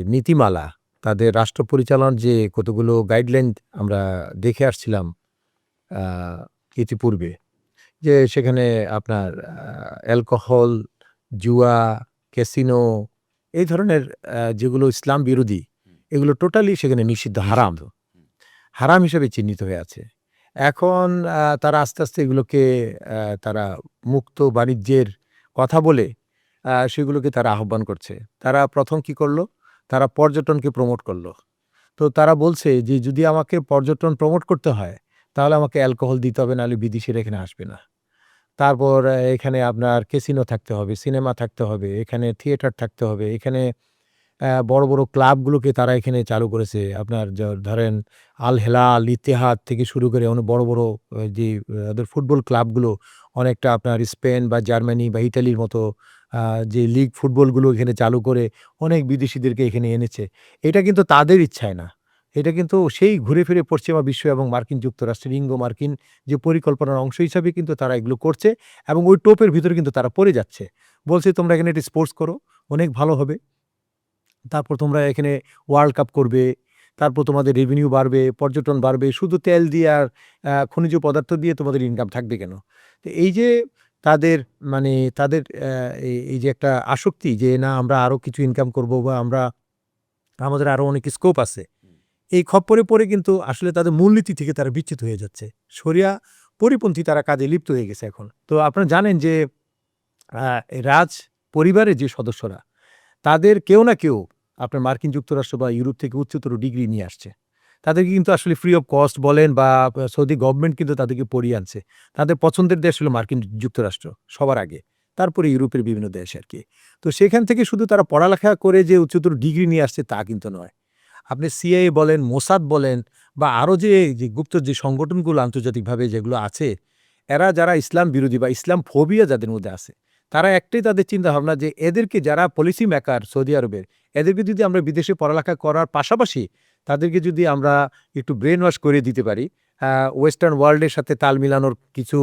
নীতিমালা, তাদের রাষ্ট্র পরিচালনার যে কতগুলো গাইডলাইন আমরা দেখে আসছিলাম আ ইতিপূর্বে। যে সেখানে আপনার অ্যালকোহল, জুয়া, ক্যাসিনো এই ধরনের যেগুলো ইসলাম বিরোধী, এগুলো টোটালি সেখানে নিষিদ্ধ, হারাম। নিষিদ্ধ। হুম। হারাম হিসেবে চিহ্নিত হয়ে আছে। এখন তারা আস্তে, আস্তে এগুলোকে তারা মুক্ত বাণিজ্যের কথা বলে সেগুলোকে তারা আহ্বান করছে। তারা ১ম কি করল? তারা পর্যটনকে প্রমোট করল। তো তারা বলছে যে, "যদি আমাকে পর্যটন প্রমোট করতে হয়, তাহলে আমাকে অ্যালকোহল দিতে হবে, নাহলে বিদেশিরা এখানে আসবে না।" তারপর এখানে আপনার ক্যাসিনো থাকতে হবে, সিনেমা থাকতে হবে, এখানে থিয়েটার থাকতে হবে, এখানে বড়, বড় ক্লাবগুলোকে তারা এখানে চালু করেছে। আপনার ধরেন আল হেলাল, ইত্তেহাদ থেকে শুরু করে অনেক বড়, বড় যে ওদের ফুটবল ক্লাবগুলো অনেকটা আপনার স্পেন বা জার্মানি বা ইতালির মতো আ যে লিগ ফুটবলগুলো এখানে চালু করে অনেক বিদেশিদেরকে এখানে এনেছে। এটা কিন্তু তাদের ইচ্ছায় না। এটা কিন্তু সেই ঘুরে ফিরে পশ্চিমা বিশ্ব এবং মার্কিন যুক্তরাষ্ট্রের ইঙ্গো-মার্কিন যে পরিকল্পনার অংশ হিসাবে কিন্তু তারা এগুলো করছে এবং ওই টোপের ভিতরে কিন্তু তারা পড়ে যাচ্ছে। বলছে, "তোমরা এখানে একটা স্পোর্টস করো, অনেক ভালো হবে। তারপর তোমরা এখানে ওয়ার্ল্ড কাপ করবে। তারপর তোমাদের রেভিনিউ বাড়বে, পর্যটন বাড়বে। শুধু তেল দিয়ে আর খনিজ পদার্থ দিয়ে তোমাদের ইনকাম থাকবে কেন?" তো এই যে তাদের মানে তাদের এই যে একটা আসক্তি যে না আমরা আরো কিছু ইনকাম করব বা আমাদের আরো অনেক স্কোপ আছে। এই খপ্পরে পড়ে কিন্তু আসলে তাদের মূলনীতি থেকে তারা বিচ্যুত হয়ে যাচ্ছে। শরিয়া পরিপন্থী তারা কাজে লিপ্ত হয়ে গেছে এখন। তো আপনারা জানেন যে রাজ পরিবারের যে সদস্যরা তাদের কেউ না কেউ আপনার মার্কিন যুক্তরাষ্ট্র বা ইউরোপ থেকে উচ্চতর ডিগ্রি নিয়ে আসছে। তাদেরকে কিন্তু আসলে ফ্রি অফ কস্ট বলেন বা সৌদি গভর্নমেন্ট কিন্তু তাদেরকে পড়িয়ে আনছে। তাদের পছন্দের দেশ হলো মার্কিন যুক্তরাষ্ট্র সবার আগে। তারপরে ইউরোপের বিভিন্ন দেশ আরকি। তো সেখান থেকে শুধু তারা পড়ালেখা করে যে উচ্চতর ডিগ্রি নিয়ে আসছে তা কিন্তু নয়। আপনি সিআইএ বলেন, মোসাদ বলেন বা আরো যে গুপ্ত যে সংগঠনগুলো আন্তর্জাতিকভাবে যেগুলো আছে, এরা যারা ইসলাম বিরোধী বা ইসলাম ফোবিয়া যাদের মধ্যে আছে, তারা একটাই তাদের চিন্তাভাবনা যে এদেরকে যারা পলিসি মেকার সৌদি আরবের, এদেরকে যদি আমরা বিদেশে পড়ালেখা করার পাশাপাশি তাদেরকে যদি আমরা একটু ব্রেইন ওয়াশ করে দিতে পারি, ওয়েস্টার্ন ওয়ার্ল্ডের সাথে তাল মিলানোর কিছু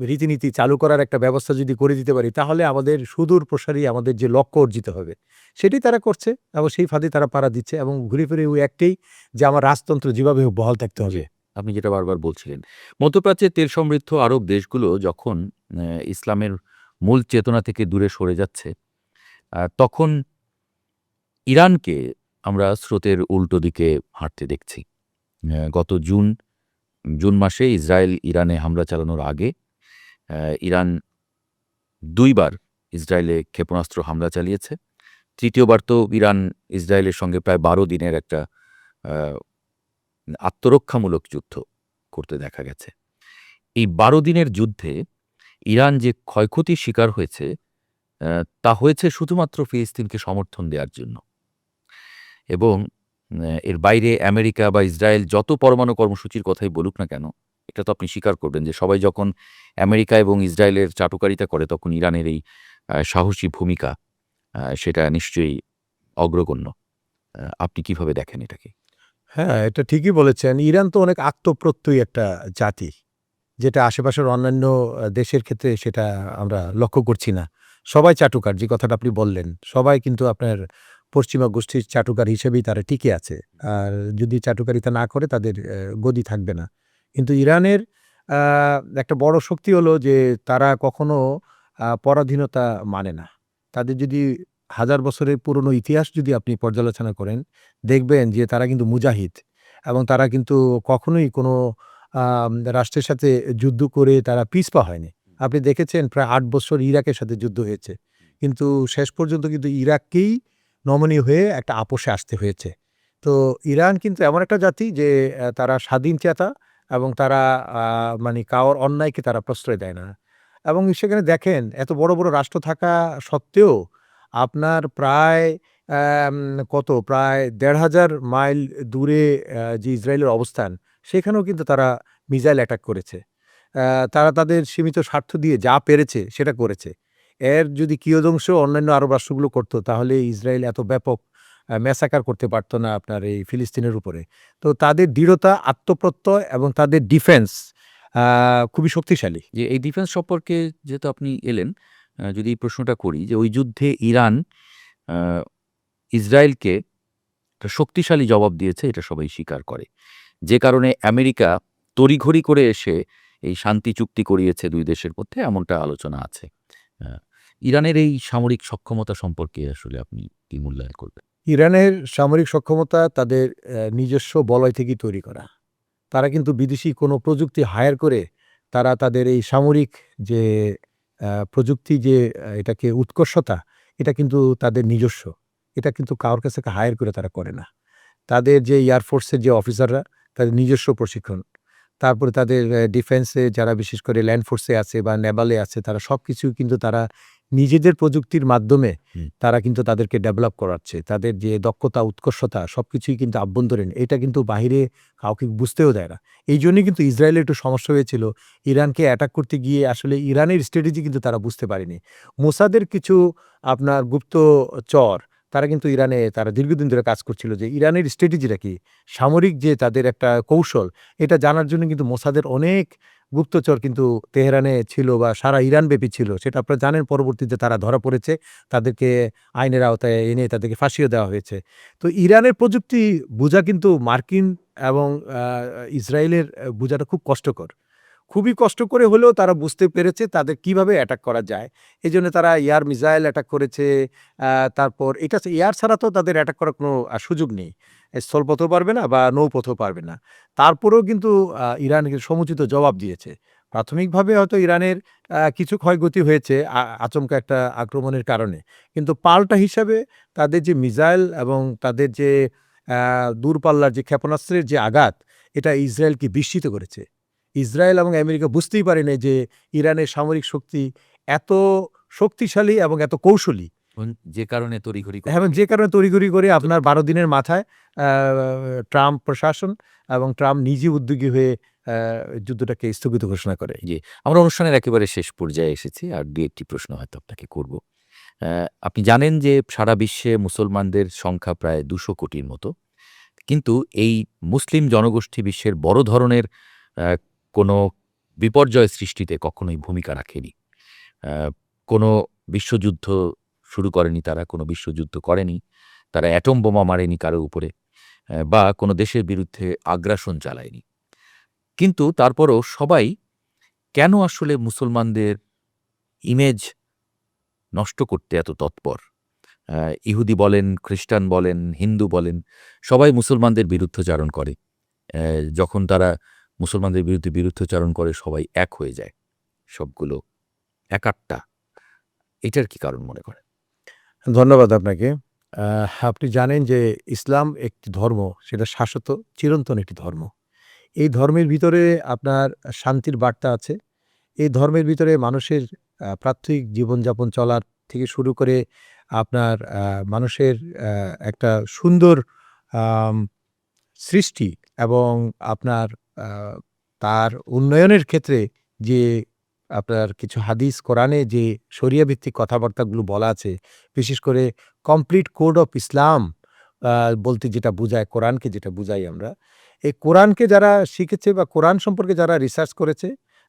রীতিনীতি চালু করার একটা ব্যবস্থা যদি করে দিতে পারি, তাহলে আমাদের সুদূর প্রসারী আমাদের যে লক্ষ্য অর্জিত হবে, সেটাই তারা করছে এবং সেই ফাঁদে তারা পাড়া দিচ্ছে এবং ঘুরে ফিরে ওই একটাই যে আমার রাজতন্ত্র যেভাবে হোক বহাল থাকতে হবে। জি, আপনি যেটা বারবার বলছিলেন। মধ্যপ্রাচ্যের তেল সমৃদ্ধ আরব দেশগুলো যখন ইসলামের মূল চেতনা থেকে দূরে সরে যাচ্ছে, তখন ইরানকে আমরা স্রোতের উল্টো দিকে হাঁটতে দেখছি। গত জুন মাসে ইসরায়েল ইরানে হামলা চালানোর আগে ইরান ২ বার ইসরায়েলে ক্ষেপণাস্ত্র হামলা চালিয়েছে। তৃতীয়বার তো ইরান ইসরায়েলের সঙ্গে প্রায় ১২ দিনের একটা আহ, আত্মরক্ষামূলক যুদ্ধ করতে দেখা গেছে। এই ১২ দিনের যুদ্ধে ইরান যে ক্ষয়ক্ষতির শিকার হয়েছে তা হয়েছে শুধুমাত্র ফিলিস্তিনকে সমর্থন দেওয়ার জন্য। এবং এর বাইরে আমেরিকা বা ইসরায়েল যত পরমাণু কর্মসূচির কথাই বলুক না কেন, এটা তো আপনি স্বীকার করবেন যে সবাই যখন আমেরিকা এবং ইসরায়েলের চাটুকারিতা করে তখন ইরানের এই সাহসী ভূমিকা সেটা নিশ্চয়ই অগ্রগণ্য। আপনি কিভাবে দেখেন এটাকে? হ্যাঁ, এটা ঠিকই বলেছেন। ইরান তো অনেক আত্মপ্রত্যয়ী একটা জাতি। যেটা আশেপাশের অন্যান্য দেশের ক্ষেত্রে সেটা আমরা লক্ষ্য করছি না। সবাই চাটুকার যে কথাটা আপনি বললেন। সবাই কিন্তু আপনার পশ্চিমা গোষ্ঠীর চাটুকার হিসেবেই তারা টিকে আছে। আর যদি চাটুকারিতা না করে তাদের গদি থাকবে না। কিন্তু ইরানের আ একটা বড় শক্তি হলো যে তারা কখনো পরাধীনতা মানে না। তাদের যদি হাজার বছরের পুরনো ইতিহাস যদি আপনি পর্যালোচনা করেন, দেখবেন যে তারা কিন্তু মুজাহিদ এবং তারা কিন্তু কখনোই কোনো রাষ্ট্রের সাথে যুদ্ধ করে তারা পিছপা হয়নি। আপনি দেখেছেন প্রায় ৮ বছর ইরাকের সাথে যুদ্ধ হয়েছে। কিন্তু শেষ পর্যন্ত কিন্তু ইরাককেই নমনীয় হয়ে একটা আপোসে আসতে হয়েছে। তো ইরান কিন্তু এমন একটা জাতি যে তারা স্বাধীনচেতা এবং তারা আ মানে কারোর অন্যায়কে তারা প্রশ্রয় দেয় না। এবং সেখানে দেখেন এত বড়, বড় রাষ্ট্র থাকা সত্ত্বেও আপনার প্রায় অ্যাম কত প্রায় ১৫০০ মাইল দূরে যে ইসরায়েলের অবস্থান সেখানেও কিন্তু তারা মিসাইল অ্যাটাক করেছে। তারা তাদের সীমিত স্বার্থ দিয়ে যা পেরেছে সেটা করেছে। এর যদি কিয়দংশ অন্যান্য আরব রাষ্ট্রগুলো করত তাহলে ইসরায়েল এত ব্যাপক ম্যাসাকার করতে পারত না আপনার এই ফিলিস্তিনের উপরে। তো তাদের দৃঢ়তা, আত্মপ্রত্যয় এবং তাদের ডিফেন্স আ খুবই শক্তিশালী। যে এই ডিফেন্স সম্পর্কে যেহেতু আপনি এলেন, যদি এই প্রশ্নটা করি যে ওই যুদ্ধে ইরান আ ইসরায়েলকে একটা শক্তিশালী জবাব দিয়েছে এটা সবাই স্বীকার করে। যে কারণে আমেরিকা তড়িঘড়ি করে এসে এই শান্তি চুক্তি করিয়েছে ২ দেশের মধ্যে এমনটা আলোচনা আছে। আ ইরানের এই সামরিক সক্ষমতা সম্পর্কে আসলে আপনি কি মূল্যায়ন করবেন? ইরানের সামরিক সক্ষমতা তাদের নিজস্ব বলয় থেকেই তৈরি করা। তারা কিন্তু বিদেশি কোনো প্রযুক্তি হায়ার করে তারা তাদের এই সামরিক যে প্রযুক্তি যে এটাকে উৎকর্ষতা, এটা কিন্তু তাদের নিজস্ব। এটা কিন্তু কারোর কাছ থেকে হায়ার করে তারা করে না। তাদের যে এয়ারফোর্সের যে অফিসাররা, তাদের নিজস্ব প্রশিক্ষণ। তারপরে তাদের ডিফেন্সে যারা বিশেষ করে ল্যান্ড ফোর্সে আছে বা নেভালে আছে, তারা সবকিছু কিন্তু তারা নিজেদের প্রযুক্তির মাধ্যমে হুম। তারা কিন্তু তাদেরকে ডেভেলপ করাচ্ছে। তাদের যে দক্ষতা, উৎকর্ষতা সবকিছুই কিন্তু আভ্যন্তরীণ। এটা কিন্তু বাহিরে কাউকে বুঝতেও দেয় না। এইজন্যই কিন্তু ইসরায়েলের একটু সমস্যা হয়েছিল। ইরানকে অ্যাটাক করতে গিয়ে আসলে ইরানের স্ট্র্যাটেজি কিন্তু তারা বুঝতে পারেনি। মোসাদের কিছু আপনার গুপ্তচর তারা কিন্তু ইরানে তারা দীর্ঘদিন ধরে কাজ করছিল যে ইরানের স্ট্র্যাটেজিটা কি? সামরিক যে তাদের একটা কৌশল, এটা জানার জন্য কিন্তু মোসাদের অনেক গুপ্তচর কিন্তু তেহরানে ছিল বা সারা ইরানব্যাপী ছিল। সেটা আপনারা জানেন পরবর্তীতে তারা ধরা পড়েছে। তাদেরকে আইনের আওতায় এনে তাদেরকে ফাঁসিও দেওয়া হয়েছে। তো ইরানের প্রযুক্তি বোঝা কিন্তু মার্কিন এবং আ ইসরায়েলের বোঝাটা খুব কষ্টকর। খুবই কষ্ট করে হলেও তারা বুঝতে পেরেছে তাদের কিভাবে অ্যাটাক করা যায়। এজন্য তারা এয়ার মিসাইল অ্যাটাক করেছে। তারপর এটা এয়ার ছাড়া তো তাদের অ্যাটাক করার কোনো সুযোগ নেই। স্থলপথেও পারবে না বা নৌপথেও পারবে না। তারপরেও কিন্তু ইরান সমুচিত জবাব দিয়েছে। প্রাথমিকভাবে হয়তো ইরানের কিছু ক্ষয়ক্ষতি হয়েছে আচমকা একটা আক্রমণের কারণে। কিন্তু পাল্টা হিসাবে তাদের যে মিসাইল এবং তাদের যে আ দূরপাল্লার যে ক্ষেপণাস্ত্রের যে আঘাত, এটা ইসরায়েলকে বিস্মিত করেছে। ইসরায়েল এবং আমেরিকা বুঝতেই পারেনি যে ইরানের সামরিক শক্তি এত শক্তিশালী এবং এত কৌশলী। যে কারণে তড়িঘড়ি করে এবং যে কারণে তড়িঘড়ি করে আপনার ১২ দিনের মাথায় আ ট্রাম্প প্রশাসন এবং ট্রাম্প নিজে উদ্যোগী হয়ে আ যুদ্ধটাকে স্থগিত ঘোষণা করে। জি, আমরা অনুষ্ঠানের একেবারে শেষ পর্যায়ে এসেছি। আর ২-১ টি প্রশ্ন হয়তো আপনাকে করব। আপনি জানেন যে সারা বিশ্বে মুসলমানদের সংখ্যা প্রায় ২০০ কোটির মতো। কিন্তু এই মুসলিম জনগোষ্ঠী বিশ্বের বড় ধরনের অ্যা কোনো বিপর্যয় সৃষ্টিতে কখনোই ভূমিকা রাখেনি। কোনো বিশ্বযুদ্ধ শুরু করেনি তারা, কোনো বিশ্বযুদ্ধ করেনি। তারা অ্যাটম বোমা মারেনি কারো উপরে বা কোনো দেশের বিরুদ্ধে আগ্রাসন চালায়নি। কিন্তু তারপরও সবাই কেন আসলে মুসলমানদের ইমেজ নষ্ট করতে এত তৎপর? ইহুদি বলেন, খ্রিস্টান বলেন, হিন্দু বলেন, সবাই মুসলমানদের বিরুদ্ধচারণ করে। যখন তারা মুসলমানদের বিরুদ্ধে বিরুদ্ধচারণ করে সবাই এক হয়ে যায়। সবগুলো একাট্টা। এটার কি কারণ মনে করেন? ধন্যবাদ আপনাকে। আপনি জানেন যে ইসলাম একটি ধর্ম, সেটা শাশ্বত চিরন্তন একটি ধর্ম। এই ধর্মের ভিতরে আপনার শান্তির বার্তা আছে। এই ধর্মের ভিতরে মানুষের প্রাত্যহিক জীবনযাপন চলার থেকে শুরু করে আপনার মানুষের একটা সুন্দর আম সৃষ্টি এবং আপনার আ তার উন্নয়নের ক্ষেত্রে যে আপনার কিছু হাদিস কোরআনে যে শরিয়া ভিত্তিক কথাবার্তাগুলো বলা আছে, বিশেষ করে কমপ্লিট কোড অফ ইসলাম আ বলতে যেটা বুঝায়, কোরআনকে যেটা বুঝাই আমরা। এই কোরআনকে যারা শিখেছে বা কোরআন সম্পর্কে যারা রিসার্চ করেছে,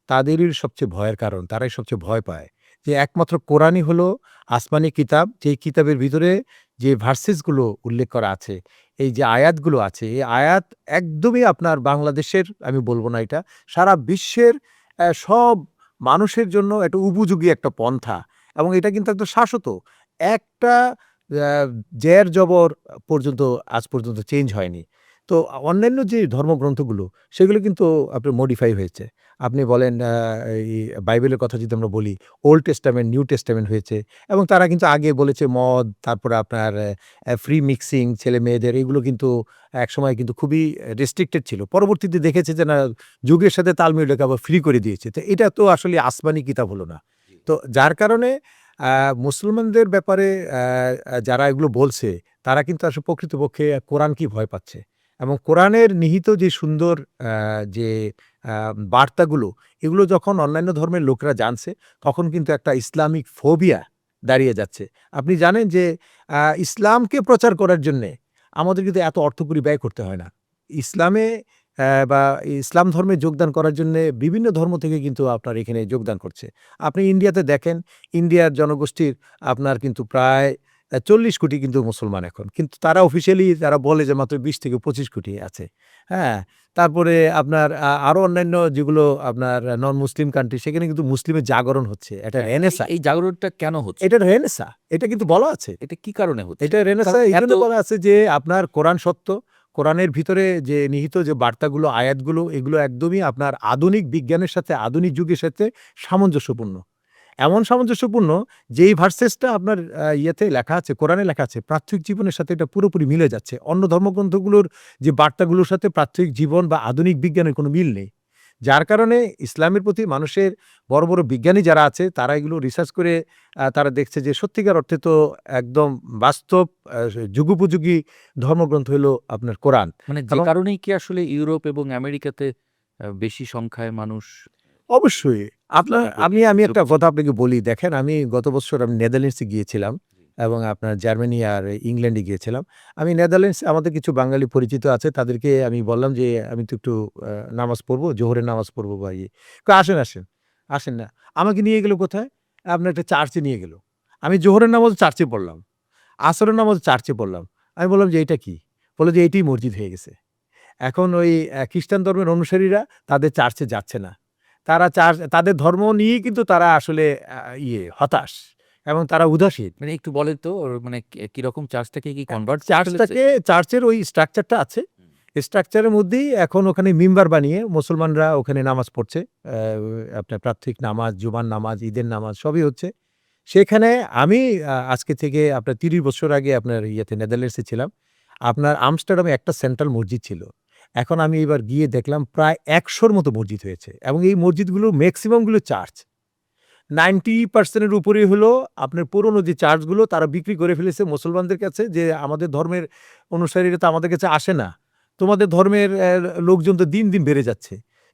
তাদেরই সবচেয়ে ভয়ের কারণ। তারাই সবচেয়ে ভয় পায়। যে একমাত্র কোরআনই হলো আসমানি কিতাব, যেই কিতাবের ভিতরে যে ভার্সেস গুলো উল্লেখ করা আছে, এই যে আয়াতগুলো আছে, এই আয়াত একদমই আপনার বাংলাদেশের আমি বলব না এটা, সারা বিশ্বের সব মানুষের জন্য একটা উপযোগী একটা পন্থা এবং এটা কিন্তু একদম শাশ্বত। একটা আ জের জবর পর্যন্ত আজ পর্যন্ত চেঞ্জ হয়নি। তো অন্যান্য যে ধর্মগ্রন্থগুলো সেগুলো কিন্তু আপনার মডিফাই হয়েছে। আপনি বলেন এই বাইবেলের কথা যদি আমরা বলি, ওল্ড টেস্টামেন্ট, নিউ টেস্টামেন্ট হয়েছে এবং তারা কিন্তু আগে বলেছে মদ, তারপরে আপনার ফ্রি মিক্সিং ছেলে-মেয়েদের এগুলো কিন্তু একসময় কিন্তু খুবই রেস্ট্রিক্টেড ছিল। পরবর্তীতে দেখেছে যে না, যুগের সাথে তাল মিলিয়ে এটাকে আবার ফ্রি করে দিয়েছে। তো এটা তো আসলে আসমানি কিতাব হলো না। তো যার কারণে আ মুসলমানদের ব্যাপারে যারা এগুলো বলছে, তারা কিন্তু আসলে প্রকৃতপক্ষে কোরআনকেই ভয় পাচ্ছে এবং কোরআনের নিহিত যে সুন্দর আ যে আ বার্তাগুলো, এগুলো যখন অন্যান্য ধর্মের লোকরা জানছে, তখন কিন্তু একটা ইসলামিক ফোবিয়া দাঁড়িয়ে যাচ্ছে। আপনি জানেন যে ইসলামকে প্রচার করার জন্যে আমাদের কিন্তু এত অর্থকড়ি ব্যয় করতে হয় না। ইসলামে বা ইসলাম ধর্মে যোগদান করার জন্যে বিভিন্ন ধর্ম থেকে কিন্তু আপনার এখানে যোগদান করছে। আপনি ইন্ডিয়াতে দেখেন, ইন্ডিয়ার জনগোষ্ঠীর আপনার কিন্তু প্রায় ৪০ কোটি কিন্তু মুসলমান এখন। কিন্তু তারা অফিসিয়ালি তারা বলে যে মাত্র ২০ থেকে ২৫ কোটি আছে। হ্যাঁ? তারপরে আপনার আরো অন্যান্য যেগুলো আপনার নন মুসলিম কান্ট্রি, সেখানে কিন্তু মুসলিমের জাগরণ হচ্ছে। এটা রেনেসা। এই জাগরণটা কেন হচ্ছে? এটা রেনেসা। এটা কিন্তু বলা আছে। এটা কি কারণে হচ্ছে? এটা রেনেসা কারণ এইজন্য এত বলা আছে যে আপনার কোরআন সত্য। কোরআনের ভিতরে যে নিহিত যে বার্তাগুলো, আয়াতগুলো এগুলো একদমই আপনার আধুনিক বিজ্ঞানের সাথে, আধুনিক যুগের সাথে সামঞ্জস্যপূর্ণ। এমন সামঞ্জস্যপূর্ণ যেই ভার্সেসটা আপনার ইয়েতে লেখা আছে, কোরআনে লেখা আছে, প্রাত্যহিক জীবনের সাথে এটা পুরোপুরি মিলে যাচ্ছে। অন্য ধর্মগ্রন্থগুলোর যে বার্তাগুলোর সাথে প্রাত্যহিক জীবন বা আধুনিক বিজ্ঞানের কোনো মিল নেই। যার কারণে ইসলামের প্রতি মানুষের বড়, বড় বিজ্ঞানী যারা আছে তারা এগুলো রিসার্চ করে তারা দেখছে যে সত্যিকার অর্থে তো একদম বাস্তব যুগোপযোগী ধর্মগ্রন্থ হলো আপনার কোরআন। মানে যে এবং কারণেই কি আসলে ইউরোপ এবং আমেরিকাতে বেশি সংখ্যায় মানুষ অবশ্যই আমি একটা কথা আপনাকে বলি, দেখেন আমি গত বছর আমি নেদারল্যান্ডসে গিয়েছিলাম এবং আপনার জার্মানি আর ইংল্যান্ডে গিয়েছিলাম। আমি নেদারল্যান্ডস আমাদের কিছু বাঙালি পরিচিত আছে, তাদেরকে আমি বললাম যে, "আমি তো একটু নামাজ পড়বো, জোহরের নামাজ পড়বো বা ইয়ে।" কয়, "আসেন, আসেন।" আসেন না। আমাকে নিয়ে গেল কোথায়? আপনার একটা চার্চে নিয়ে গেল। আমি জোহরের নামাজ চার্চে পড়লাম। আসরের নামাজ চার্চে পড়লাম। আমি বললাম যে, "এইটা কি?" বলল যে, "এইটাই মসজিদ হয়ে গেছে।" এখন ওই খ্রিস্টান ধর্মের অনুসারীরা তাদের চার্চে যাচ্ছে না। তারা তাদের ধর্ম নিয়েই কিন্তু তারা আসলে আ হতাশ এবং তারা উদাসীন। মানে একটু বলেন তো ওর মানে কিরকম চার্চটাকে কি কনভার্ট করে ফেলেছে? চার্চের ওই স্ট্রাকচারটা আছে। স্ট্রাকচারের মধ্যেই এখন ওখানে মিম্বার বানিয়ে মুসলমানরা ওখানে নামাজ পড়ছে। আপনার প্রাত্যহিক নামাজ, জুমার নামাজ, ঈদের নামাজ সবই হচ্ছে। সেখানে আমি আজকে থেকে আপনার ৩০ বছর আগে আপনার নেদারল্যান্ডসে ছিলাম। আপনার আমস্টারডামে একটা সেন্ট্রাল মসজিদ ছিল। এখন আমি এবার গিয়ে দেখলাম প্রায় ১০০ র মতো মসজিদ হয়েছে এবং এই মসজিদগুলো মেক্সিমাম গুলো চার্চ। 90% এর উপরেই হলো আপনার পুরনো যে চার্চগুলো তারা বিক্রি করে ফেলেছে মুসলমানদের কাছে, যে আমাদের ধর্মের অনুসারীরা তো আমাদের কাছে আসে না। তোমাদের ধর্মের লোকজন তো দিন, দিন বেড়ে যাচ্ছে।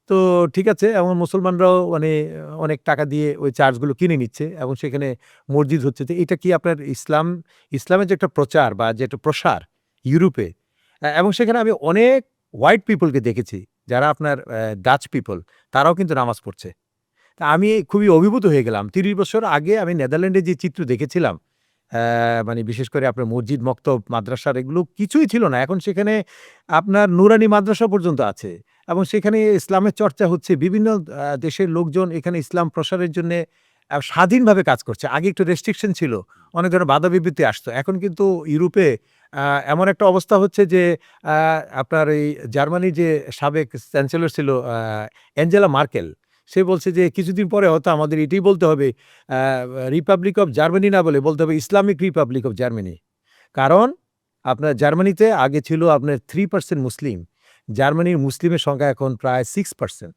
তো ঠিক আছে, এবং মুসলমানরাও মানে অনেক টাকা দিয়ে ওই চার্চগুলো কিনে নিচ্ছে এবং সেখানে মসজিদ হচ্ছে। তো এটা কি আপনার ইসলামের যে একটা প্রচার বা যে একটা প্রসার ইউরোপে, এবং সেখানে আমি অনেক হোয়াইট পিপলকে দেখেছি যারা আপনার ডাচ পিপল, তারাও কিন্তু নামাজ পড়ছে। তা আমি খুবই অভিভূত হয়ে গেলাম। ৩০ বছর আগে আমি নেদারল্যান্ডে যে চিত্র দেখেছিলাম, মানে বিশেষ করে আপনার মসজিদ, মক্তব, মাদ্রাসার এগুলো কিছুই ছিল না। এখন সেখানে আপনার নুরানি মাদ্রাসা পর্যন্ত আছে এবং সেখানে ইসলামের চর্চা হচ্ছে। বিভিন্ন দেশের লোকজন এখানে ইসলাম প্রসারের জন্যে স্বাধীনভাবে কাজ করছে। আগে একটু রেস্ট্রিকশন ছিল। অনেক ধরনের বাধা বিপত্তি আসতো। এখন কিন্তু ইউরোপে আ এমন একটা অবস্থা হচ্ছে যে আ আপনার এই জার্মানির যে সাবেক চ্যান্সেলর ছিল অ্যাঞ্জেলা মার্কেল, সে বলছে যে কিছুদিন পরে হয়তো আমাদের এটাই বলতে হবে, রিপাবলিক অফ জার্মানি না বলে বলতে হবে ইসলামিক রিপাবলিক অফ জার্মানি। কারণ আপনার জার্মানিতে আগে ছিল আপনার 3% মুসলিম, জার্মানির মুসলিমের সংখ্যা এখন প্রায় 6%,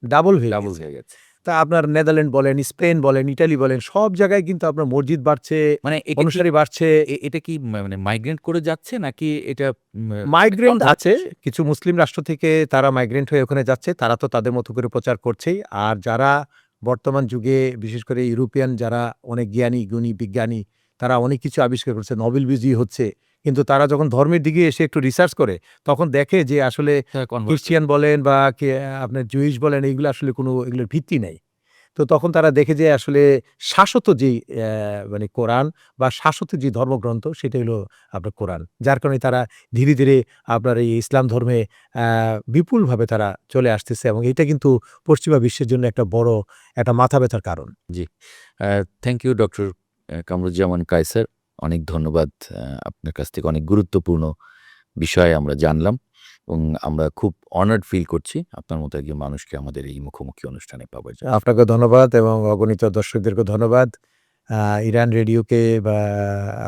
ডাবল হয়ে ডাবল গেছে। হয়ে গেছে। তা আপনার নেদারল্যান্ড বলেন, স্পেন বলেন, ইটালি বলেন, সব জায়গায় কিন্তু আপনার মসজিদ বাড়ছে, মানে এটা কি অনুসারী বাড়ছে। এটা কি মানে মাইগ্রেন্ট করে যাচ্ছে নাকি এটা মাইগ্রেন্ট convert আছে, হচ্ছে? কিছু মুসলিম রাষ্ট্র থেকে তারা মাইগ্রেন্ট হয়ে ওখানে যাচ্ছে, তারা তো তাদের মতো করে প্রচার করছেই। আর যারা বর্তমান যুগে বিশেষ করে ইউরোপিয়ান যারা অনেক জ্ঞানী, গুণী, বিজ্ঞানী, তারা অনেক কিছু আবিষ্কার করছে, নোবেল বিজয়ী হচ্ছে। কিন্তু তারা যখন ধর্মের দিকে এসে একটু রিসার্চ করে, তখন দেখে যে আসলে Convert খ্রিস্টিয়ান বলেন বা আপনার জুইশ বলেন, এগুলো আসলে কোনো এগুলোর ভিত্তি নেই। তো তখন তারা দেখে যে আসলে শাশ্বত যেই মানে কোরআন বা শাশ্বত যে ধর্মগ্রন্থ সেটা হলো আপনার কোরআন। যার কারণে তারা ধীরে, ধীরে আপনার এই ইসলাম ধর্মে বিপুলভাবে তারা চলে আসতেছে এবং এটা কিন্তু পশ্চিমা বিশ্বের জন্য একটা বড় একটা মাথা ব্যথার কারণ। জি। Thank you doctor Kamruzzaman Kaiser. অনেক ধন্যবাদ। আপনার কাছ থেকে অনেক গুরুত্বপূর্ণ বিষয় আমরা জানলাম এবং আমরা খুব অনার্ড ফিল করছি আপনার মতো একজন মানুষকে আমাদের এই মুখোমুখি অনুষ্ঠানে পাওয়ার জন্য। আপনাকে ধন্যবাদ এবং অগণিত দর্শকদেরকে ধন্যবাদ। ইরান রেডিওকে বা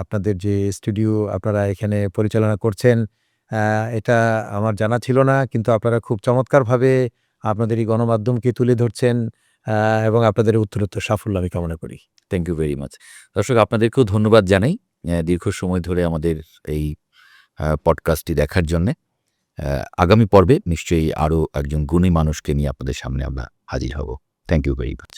আপনাদের যে স্টুডিও আপনারা এখানে পরিচালনা করছেন, এটা আমার জানা ছিল না। কিন্তু আপনারা খুব চমৎকারভাবে আপনাদের এই গণমাধ্যমকে তুলে ধরছেন এবং আপনাদের উত্তরোত্তর সাফল্য আমি কামনা করি। Thank you very much. দর্শক আপনাদেরকেও ধন্যবাদ জানাই দীর্ঘ সময় ধরে আমাদের এই পডকাস্টটি দেখার জন্যে। আগামী পর্বে নিশ্চয়ই আরও একজন গুণী মানুষকে নিয়ে আপনাদের সামনে আমরা হাজির হব। Thank you very much.